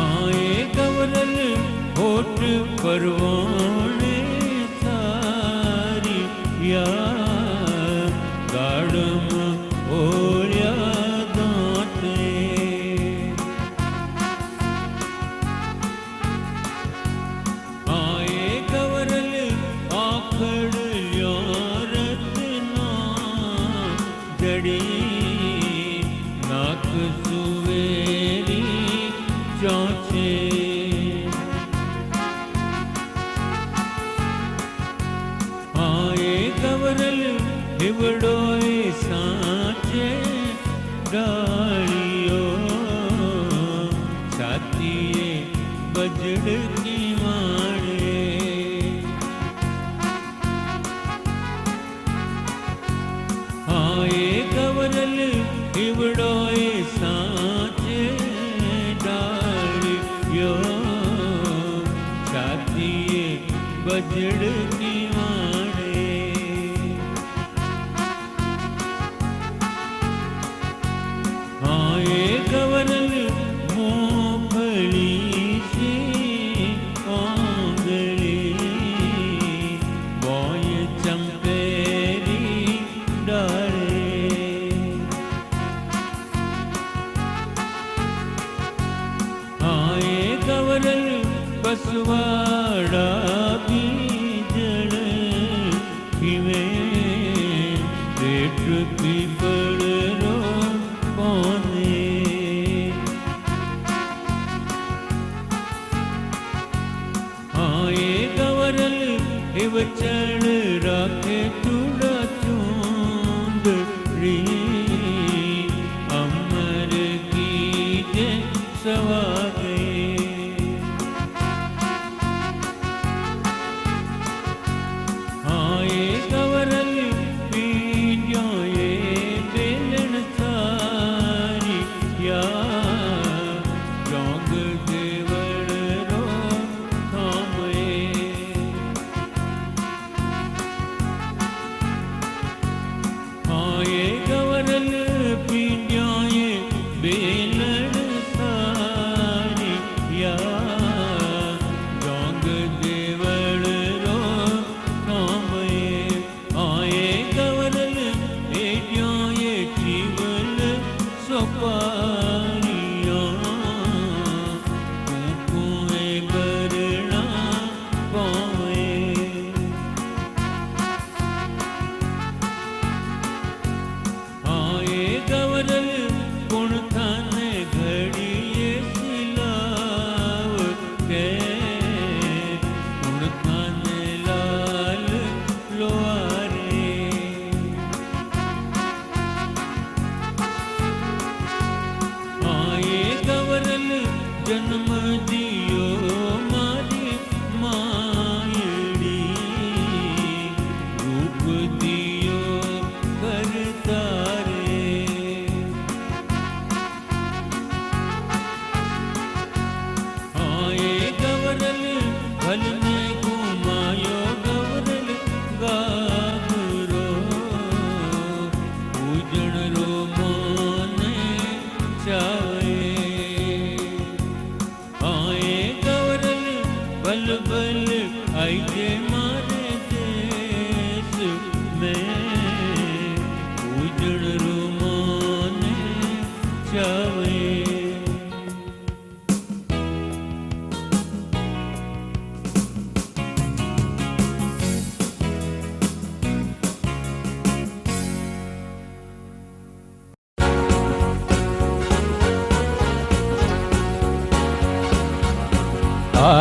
आए गवरल होठ परवाने सारी या गाड़म ओलिया दांते आए गवरल आखड़ लिया रत्ना जड़ी नाक सुवेरी चौचे आए गवरल हिवड़ोए सांचे डालियो छातीए बजड़ की माणे आए गवरल हिवड़ोए सांचे डालियो छातीए बजड़ की माणे आए गवरल मूंगफली सी आंगली बोय चंपेरी डाले आए गवरल बसवाड़ा बीजड़ किवे पेट पीपल रो पौने आए गवरल हिव चढ़ राखे तुड़ा चूंद री अमर की जे सवा गए आए गवरल पीड़ियों ये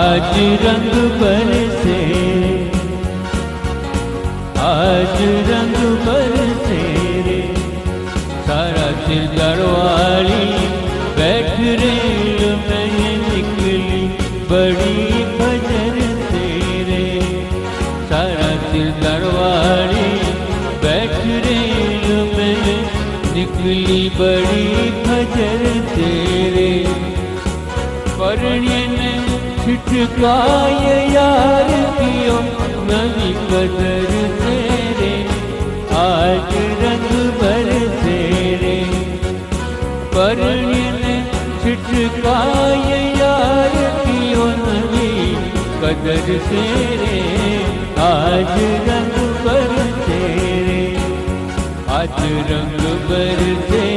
आज रंग बरसे, आज रंग बरसे रे। सारा सिरदार वाली बैठ रेल में निकली बड़ी फजर से रे। सारा सिरदार वाली बैठ रेल में निकली बड़ी फजर से रे। परण्य ने छिटकाए यार कियो नवी कदर से रे। आज रंग बरसे रे। परण्य ने छिटकाए यार कियो नवी कदर से रे। आज रंग बरसे रे। आज रंग बरसे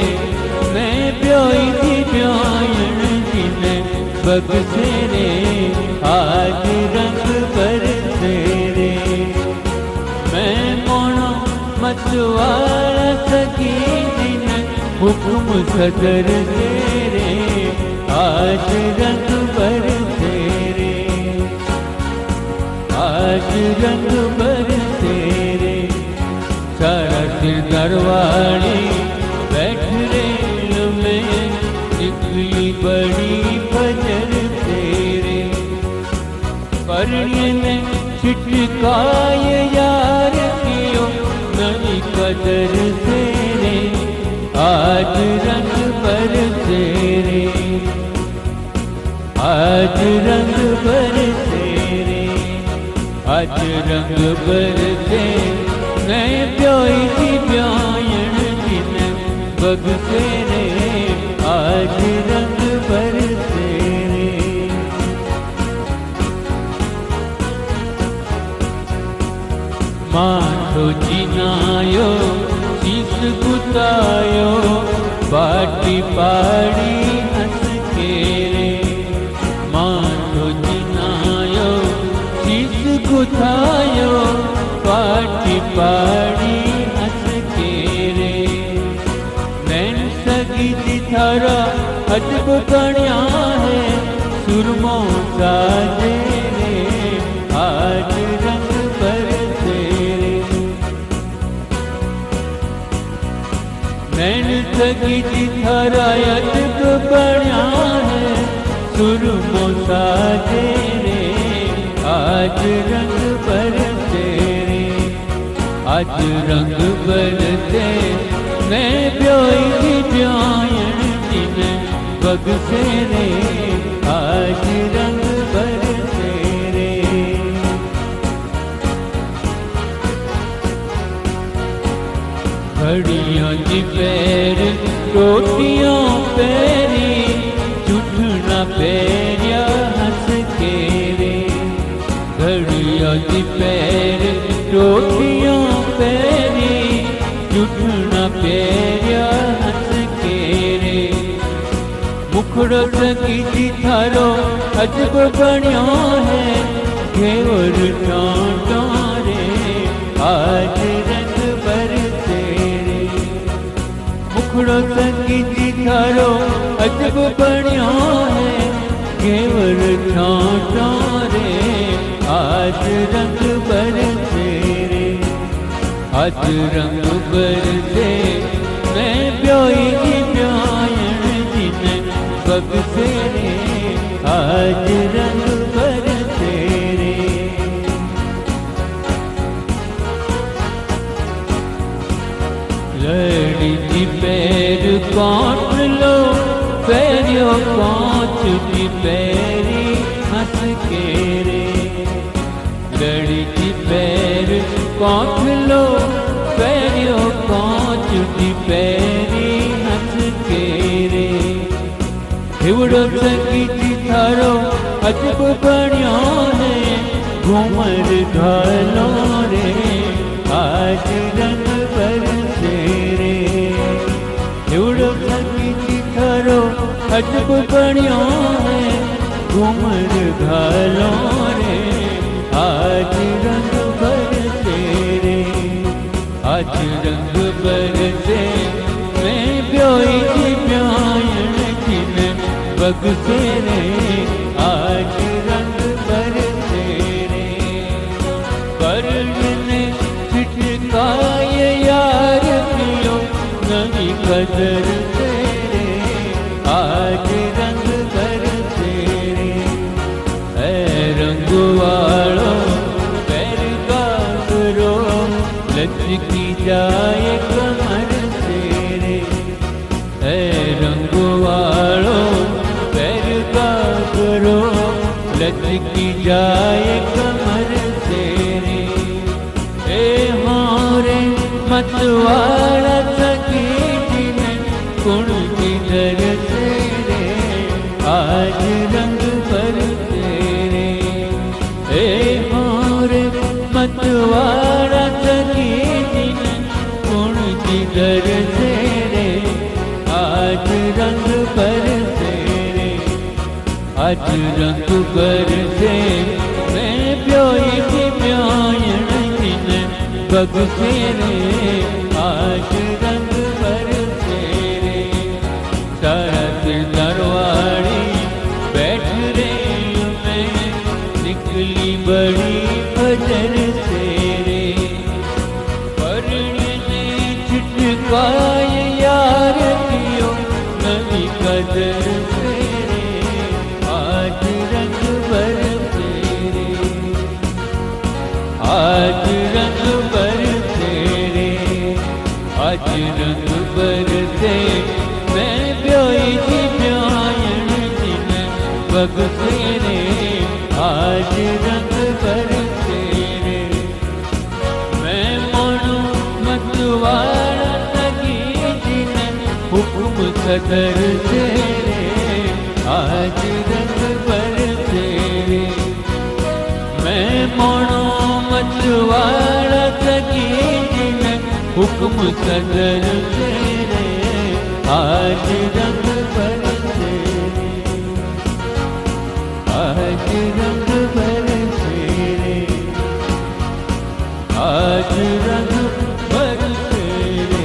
मैं ब्योई थी ब्यायन जिने बगसे रे। आज रंग बरसे रे। मैं मोनो मतवाला सकी जिने हुक्म सदर से रे। आज रंग बरसे रे। आज रंग बरसे रे। सारा सिरदार वाली बैठ रेल में निकली बड़ी फजर से रे। परण्य ने छिटकाए यार कियो नवी कदर से रे। आज रंग बरसे रे। आज रंग बरसे रे। आज रंग बरसे मैं ब्योई थी ब्यायन जिन बगसे रे। आज रंग बरसे रे। माथो जिनायो शीस गुतायो बाटी पाड़ी हंस के रे। माथो जिनायो शीस गुतायो बाटी पाड़ी हंस के रे। नैन सगी थारा अजब बनिया है सुरमो साजे रे। आज रंग बरसे रे। नैन सगी थारा अजब बनिया है सुरमो साजे रे। आज रंग बरसे रे। आज रंग बरसे मैं ब्योई थी ब्यायन जिन बगसे रे। आज रंग बरसे रे। घड़ियों की पैर टोटियों पैरी जुठना पैरिया हंस के रे। घड़ियों की पैर टोटियों पैरी जुठना पैरिया हंस के रे। मुखड़ो सकी थारो अजब बनियो है घेवर टांटो रे। आज रंग बरसे रे। मुखड़ो सकी थारो अजब बनियो है घेवर टांटो रे। आज रंग बरसे रे। आज रंग बरसे मैं ब्योई थी ब्यायन जिन बगसे रे। आज रंग बरसे रे। लड़ी की पैर काट लो पैरियो कांच की पैरी हंस के रे। लड़ी की पैर काट लो पैरियो कांच की पैरी हंस के रे। हिवड़ो सकी थारो अजब बनियो है घूमर घालो रे। आज रंग बरसे रे। हिवड़ो सकी थारो अजब बनियो है घूमर घालो रे। आज रंग बरसे रे। आज रंग बरसे मैं ब्योई थी ब्यायन जिन बगसे रे। आज रंग कदर तेरे, आज रंग भर तेरे। है रंग वालों पैर गागरो, लचकी जाए कमर तेरे। है रंग वालों पैर गागरो, लचकी जाए कमर तेरे। ए होरे मतवाला सखी जिने गुण किधर तेरे, आज रंग पर तेरे। ए होरे मतवाला सखी जिने गुण किधर तेरे, आज रंग पर तेरे। आज रंग पर से मैं प्योई थी प्यायण जिने बग तेरे, आज रंग पर तेरे। तारा दिल दरवाड़ी बैठ रही मैं, निकली बड़ी फजर तेरे। परने ने छिटकाए यार दियो, नवी कदर तेरे, आज रंग पर तेरे। आज रंग पर तेरे, आज रंग पर ते मैं प्योई थी प्यायण जिने बग तेरे, आज रंग पर तेरे। मैं मोनू मतवाला लगी जिने हुक्म कदर तेरे, आज रंग पर तेरे। मैं मोनू मतवाला लगी जिने हुक्म कदर तेरे, आज रंग पर तेरे। आज रंग पर तेरे, आज रंग पर तेरे।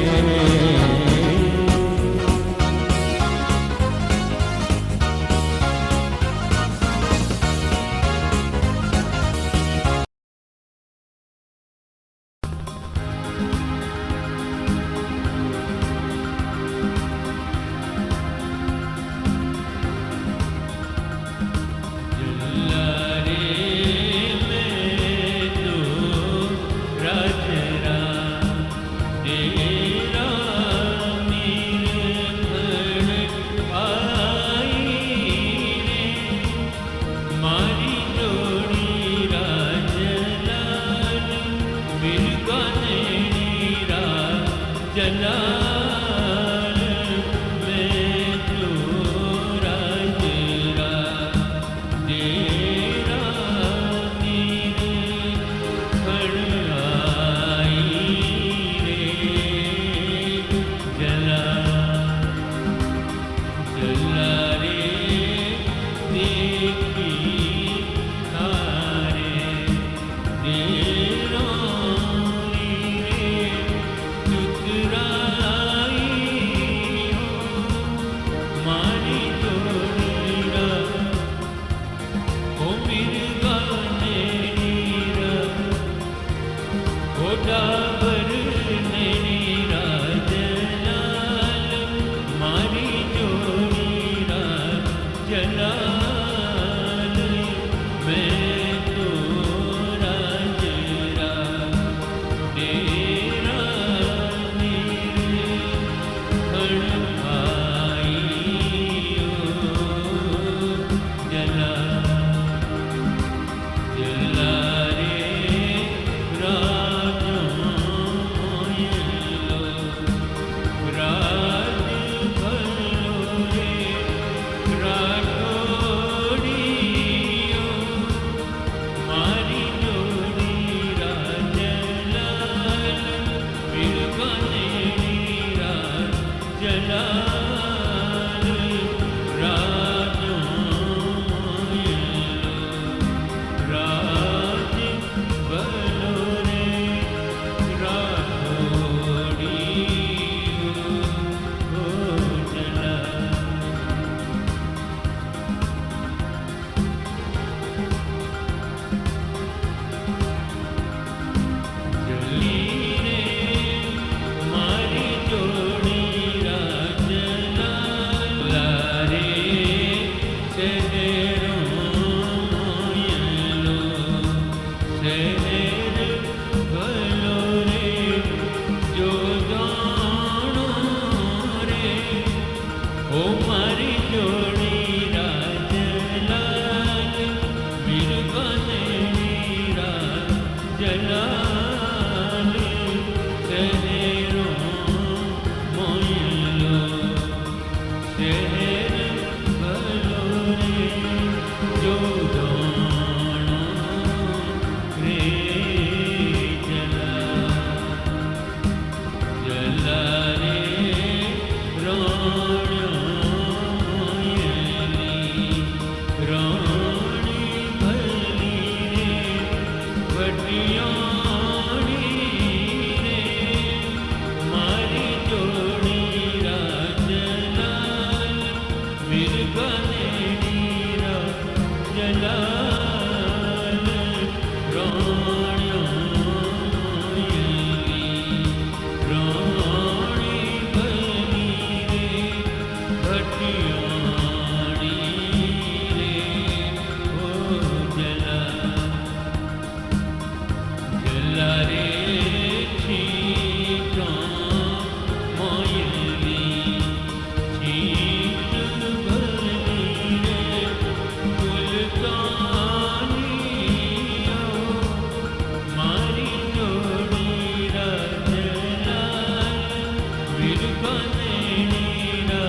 मिर्गानेणीरा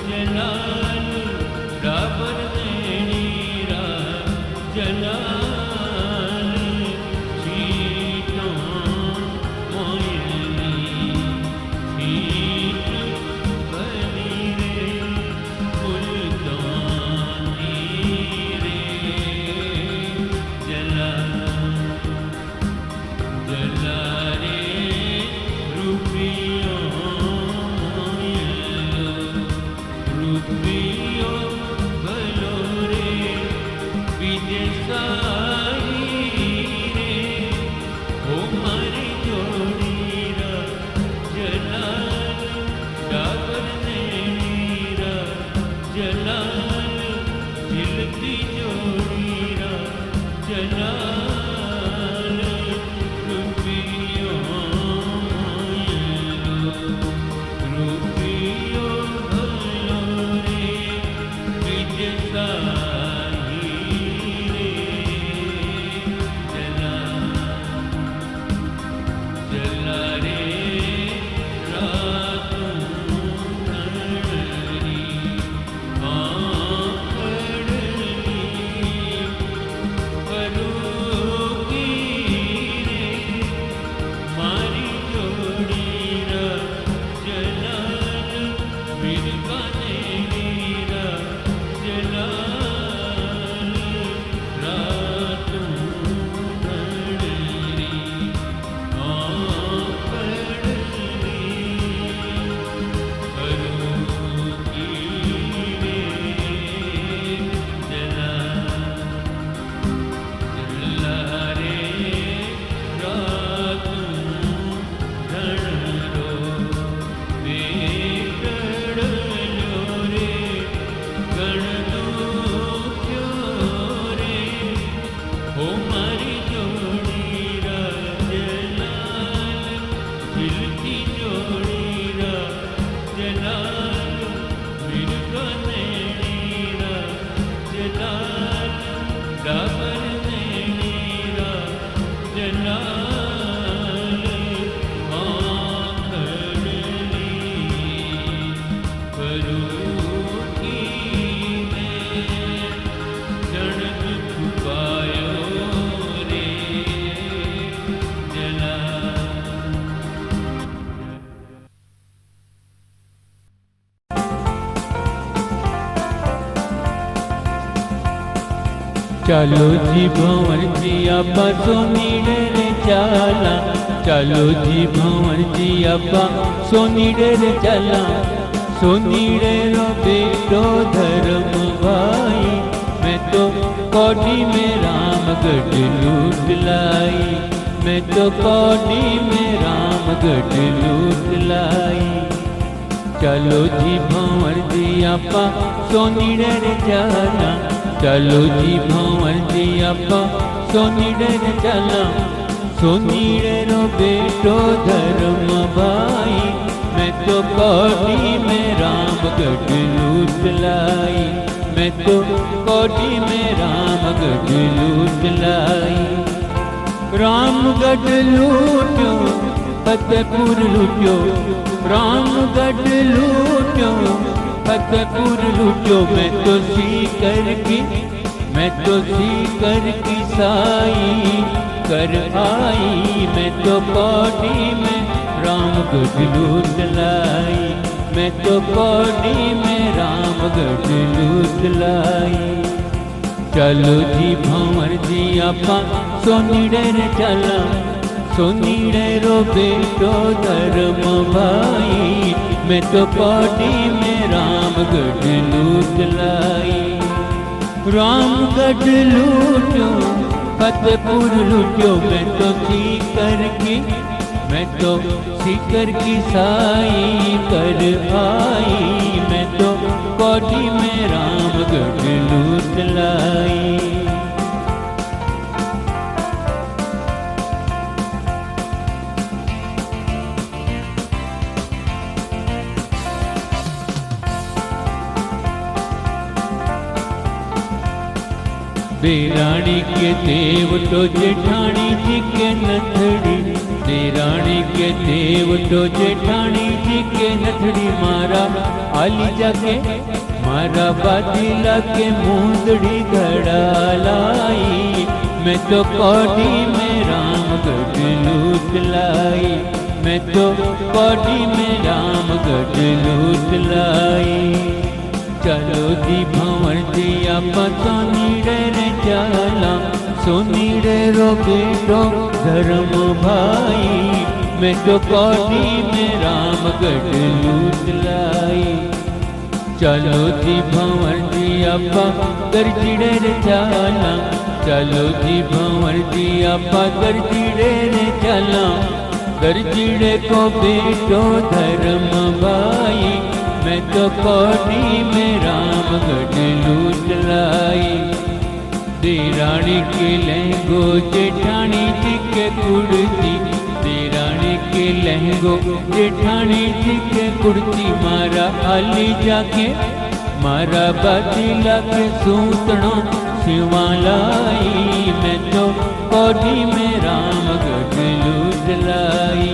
जलाल डाबरनेणीरा जलाल शीतो मोयली शीत बनी रे मुल्तानी रे जला जला रे रूपियो रूपियो भलो रे विदेशाई रे ओ मारी जोड़ीरा जलाल डाबर नेणीरा जलाल झिलती जोड़ीरा जलाल रूपियो रूपियो भलो रे विदेशाई रे जला जला रे रातों खड़ली खड़ली परोगी रे मारी जोड़ीरा जलाल मिर्गानेणीरा जलाल रातों खड़ली परोगी रे जला जला रे रातों ढळलो वेगळलो रे गणलो क्यों रे ओ मारी जोड़ीरा जलाल झिलती जोड़ीरा जलाल मिर्गानेणीरा जलाल डाबर नेणीरा जलाल खड़ली परोगी में जड़क छुपायो रे जला ચાલો જી ભંવરજી આપા સોનીડે રે ચાલા ચાલો જી ભંવરજી આપા સોનીડે રે ચાલા સોનીડે રો બેટો ધર્મ ભાઈ मैं तो कौड़ी में रामगढ़ लूट लाई मैं तो कौड़ी में रामगढ़ लूट लाई चलो जी भंवर जी आपा सोनीड़े रे चाला चलो जी भंवर जी आपा सोनीड़े रे चाला सोनीड़े रो बेटो धर्म भाई मैं तो कौड़ी में रामगढ़ लूट लाई मैं तो कौड़ी में रामगढ़ लूट लाई रामगढ़ लूट्यो फतेहपुर लूट्यो रामगढ़ लूट्यो फतेहपुर लूट्यो मैं तो सीकर की साई कर आई मैं तो कौड़ी में रामगढ़ लूट लाई मैं तो कौड़ी में रामगढ़ लूट लाई चलो जी भंवर जी आपा सोनीड़े रे चला सोनीड़े रो बेटो धर्म भाई मैं तो कौड़ी में रामगढ़ लूट लाई रामगढ़ लूट्यो फतेहपुर लूट्यो मैं तो सीकर की साई कर आई मैं तो कौड़ी में रामगढ़ लूट लाई देराणी के देव तो जेठाणी जी के नथड़ी देराणी के देव तो जेठाणी जी के नथड़ी मारा आली जाके मारा बादीला के मुंदड़ी घड़ा लाई। मैं तो कौड़ी में रामगढ़ लूट लाई, मैं तो कौड़ी में रामगढ़ लूट लाई। चलो जी भंवर जी आप सोनीड़े रे चाला, सोनीड़े रो बेटो धर्म भाई। मैं तो कौड़ी में रामगढ़ लूट लाई। चलो जी भंवर जी आप गरजीड़े रे चाला, चलो जी भंवर जी आप गरजीड़े रे चाला। गरजीड़े को बेटो धर्म भाई, मैं तो कौड़ी में रामगढ़ लूट लाई। देराणी के लहंगो जेठानी जी के कुर्ती, देरानी के लहंगो जेठानी जी के कुर्ती। मारा आली जाके मारा बादीला के सूतणो सिवा लाई। मैं तो कौड़ी में रामगढ़ लूट लाई।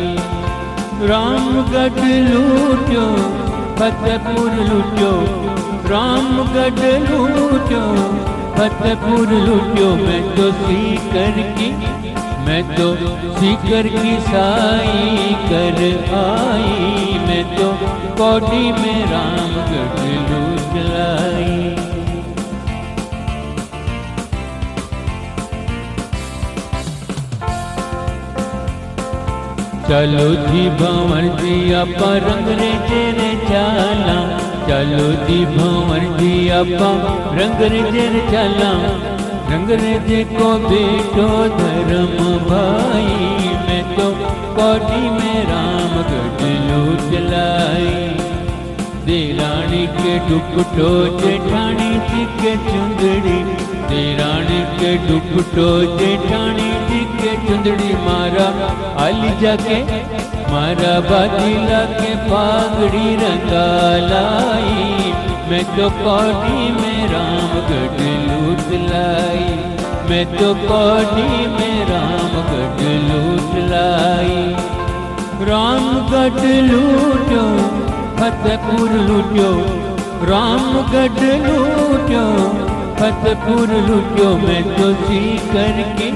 रामगढ़ लूटो फतेहपुर लूटो, रामगढ़ लूटो फतेहपुर लूटो। मैं तो सीकर की, मैं तो सीकर की साई कर आई। मैं तो कौड़ी में रामगढ़ लूट लाई। चलो जी भंवर जी आप रंग रेजे रे चाला, चलो जी भंवर जी आप रंग रेजे रे चाला। रंग रेजे को बेटो धर्म भाई, मैं तो कौड़ी में रामगढ़ लूट लाई। देरानी के दुपटो जेठानी जी के चुंदड़ी, देरानी के दुपटो जेठानी जी के चुंदड़ी। मारा आली जाके मारा बादीला के पागड़ी रंगा लाई। मैं तो कौड़ी में रामगढ़ लूट लाई, मैं तो कौड़ी में रामगढ़ लूट लाई। रामगढ़ लूटो फतेहपुर लूटो, रामगढ़ लूटो फतेहपुर लूटो। मैं तो सीकर की,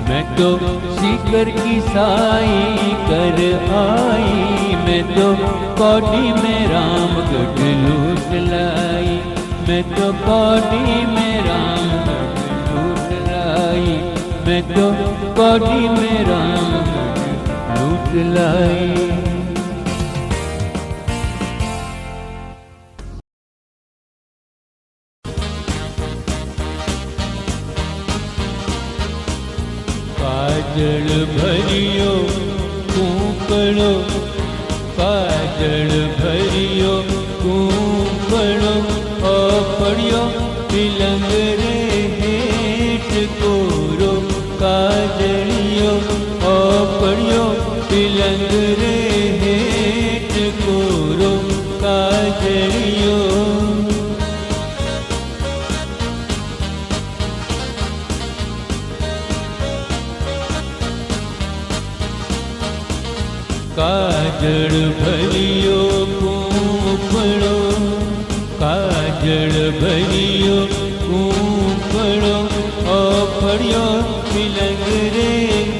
मैं तो सीकर की साई कर आई। मैं तो कौड़ी में रामगढ़ लूट लाई, मैं तो कौड़ी में रामगढ़ लूट लाई। मैं तो कौड़ी में रामगढ़ लूट लाई। काजल भरियो कूकड़ो, काजल भरियो कूकड़ो। ओ पड़ियो तिलंग रे हेठ कोरो, काजलियो ओ पड़ियो तिलंग रे हेठ कोरो, काजलियो। काजल भरियो कूपड़ो, काजल भरियो कूपड़ो। ओ पड़ियो तिलंग रे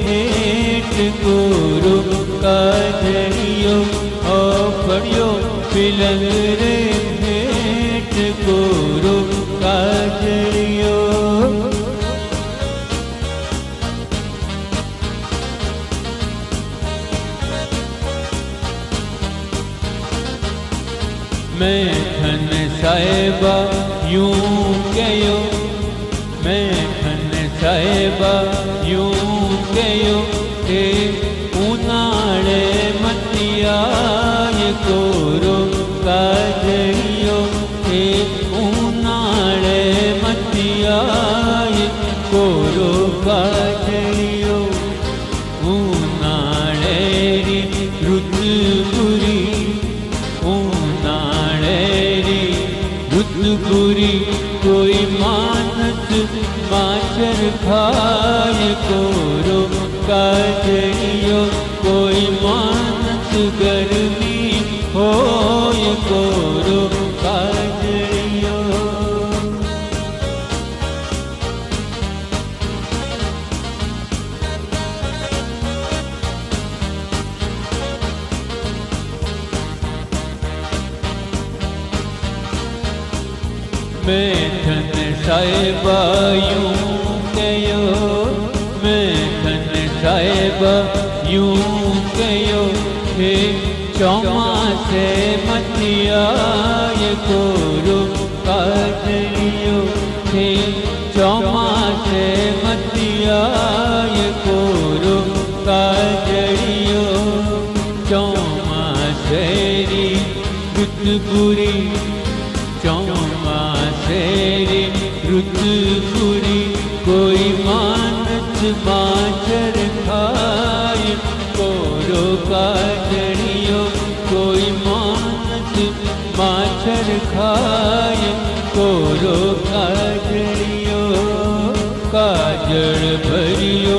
हेठ कोरो, काजलियो ओ पड़ियो तिलंग रे हेठ कोरो, काजलियो। मैं खन साहिबा यूं कयो, मैं खन साहिबा यूं कयो। के उनाड़े मतियाय कोरो, काजलियो के उनाड़े मतियाय कोरो, काजलियो। उनाड़े री रुत बुरी, बुरी कोई मानस माचर खाय कोरो, काजड़ियो कोई मानत गर्मी होय कोरो काजड़ियो मैं धन साहिबा यूं कयो मैं धन साहिबा यूं कयो हे चौमासे मथियाय कोरो काजड़ियो हे चौमासे मथियाय कोरो काजड़ियो चौमासेरी रुत बुरी चौमासेरी रुत बुरी कोई मानत माचर खाय कोरो काजड़ियो कोई मानत माचर खाय कोरो काजड़ियो काजड़ भरियो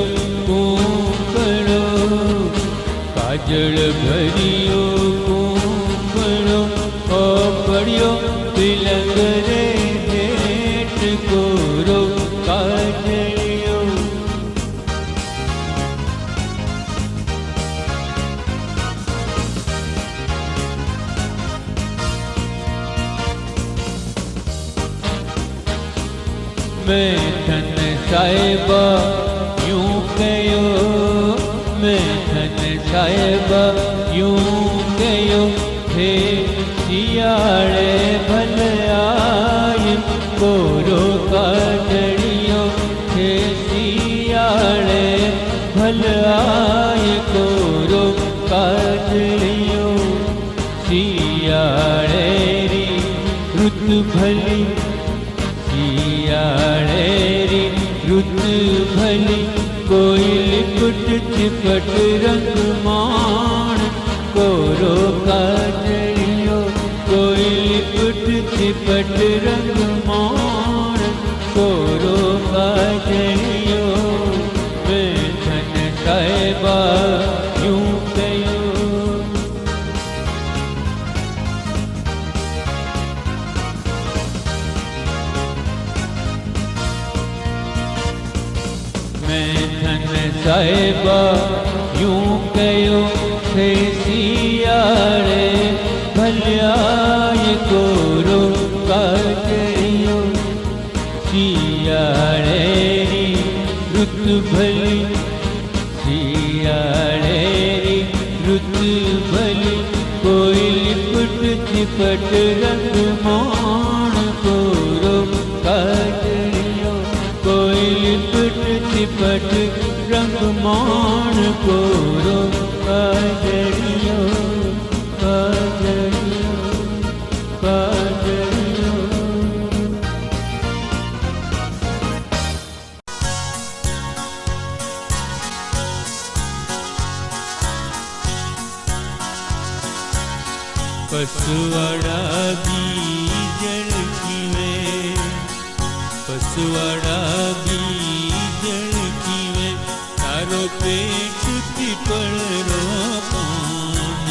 कूपड़ो काजड़ भरियो कूपड़ो ओ पड़ियो तिलक रे हेठ कोरो काजड़ियो मैं धन साहिबा यूं कयो मैं धन साहिबा यूं कयो हे सियाड़े भलयाय कोरो काजड़ियो हे सियाड़े भलयाय कोरो काजड़ियो सियाड़े री रुत भली सियाड़े री रुत भली कोई लिपट चिपट रंग मान कोरो काजड़ियो कोई लिपट चिपट रंग मान कोरो काजड़ियो मैं धन साहिबा यूं कयो मैं धन साहिबा यूं कयो हे सियाड़े भलयाय कोरो काजड़ियो सियाड़े री रुत भली सियाड़े री रुत भली कोई लिपट चिपट रंग मान कोरो काजड़ियो कोई लिपट चिपट रंग मान कोरो काजड़ियो काजड़ियो काजड़ियो पसुवाड़ा बीजल कीवे पसुवाड़ा बीजल कीवे तारो पेट पीपल रो पान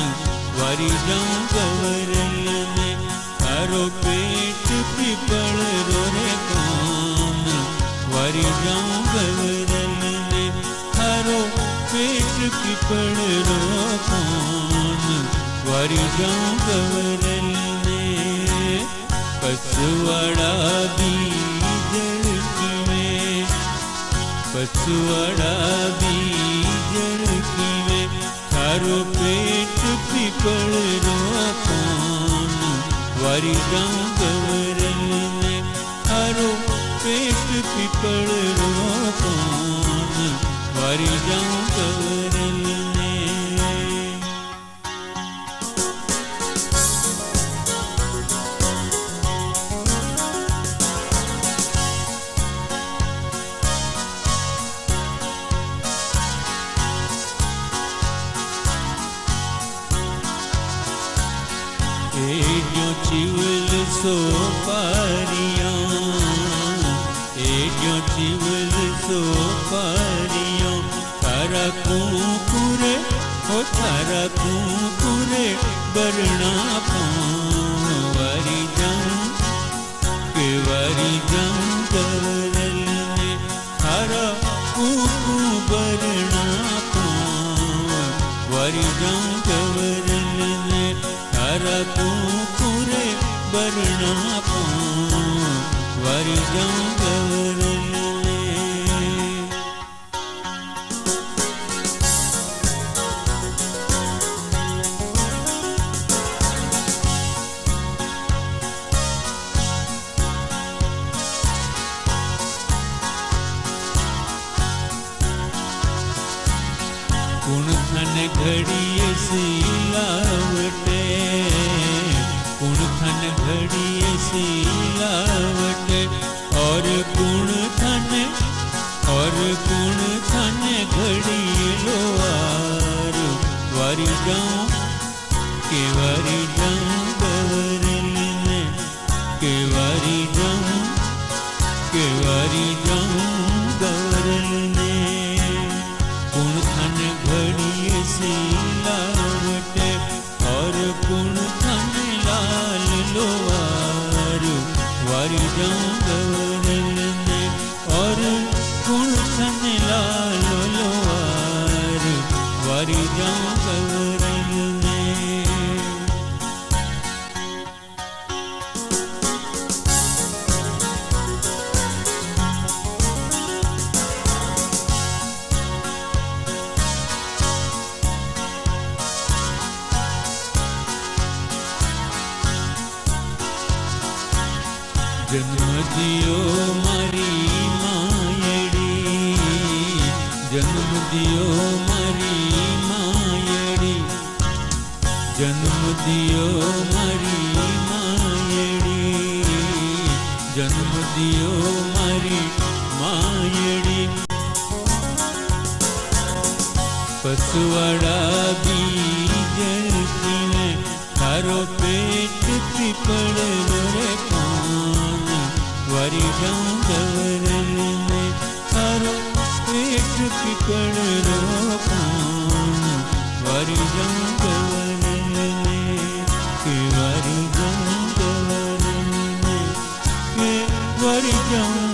वारी जाऊं गवरल में तारो पेट पीपल रो रे पान वारी जाऊं गवरल में तारो पेट पीपल रो पान वारी जाऊं गवरल में पसुवाड़ा बीजल कीवे पसुवाड़ा बीजल कीवे थारो पेट पीपल रो पान वारी जाऊं गवरल में थारो पेट पीपल रो पान वारी जाऊं गवरल में एड्यो चिवल सो पारियां एड्यो चिवल सो पारियां तारा थारा कुकुरे ओ थारा कुकुरे बरना पाऊं वारी जाऊं के वारी जाऊं गवरल ने थारा कुकु बरना पाऊं वारी जाऊं गवरल ने थारा कुकुरे बरना पाऊं वारी जाऊं गवरल ने। कुण खन घड़िए सिलावटे कुण खन घड़िए सिलावटे और कुण खन घड़िए लोहार वारी जाऊं के वारी जाऊं गवरल ने के वारी जाऊं के वारी जाऊं गवरल ने। कुण खन घड़िए सिलावटे और कुण खन लाल लोहार वारी जाऊं गवरल ने और कुण खन लाल लोहार वारी जाऊं गवरल ने। जन्म दियो मारी मायड़ी जन्म दियो मारी मायड़ी जन्म दियो मारी मायड़ी जन्म दियो मारी मायड़ी पसवाड़ा बीज ने थारो पेट पीपड़ रे पान वारी जाऊं गवरल ने थारो पेट पीपड़ रो पान वारी जाऊं गवरल ने के वारी जाऊं गवरल ने के वारी जाऊं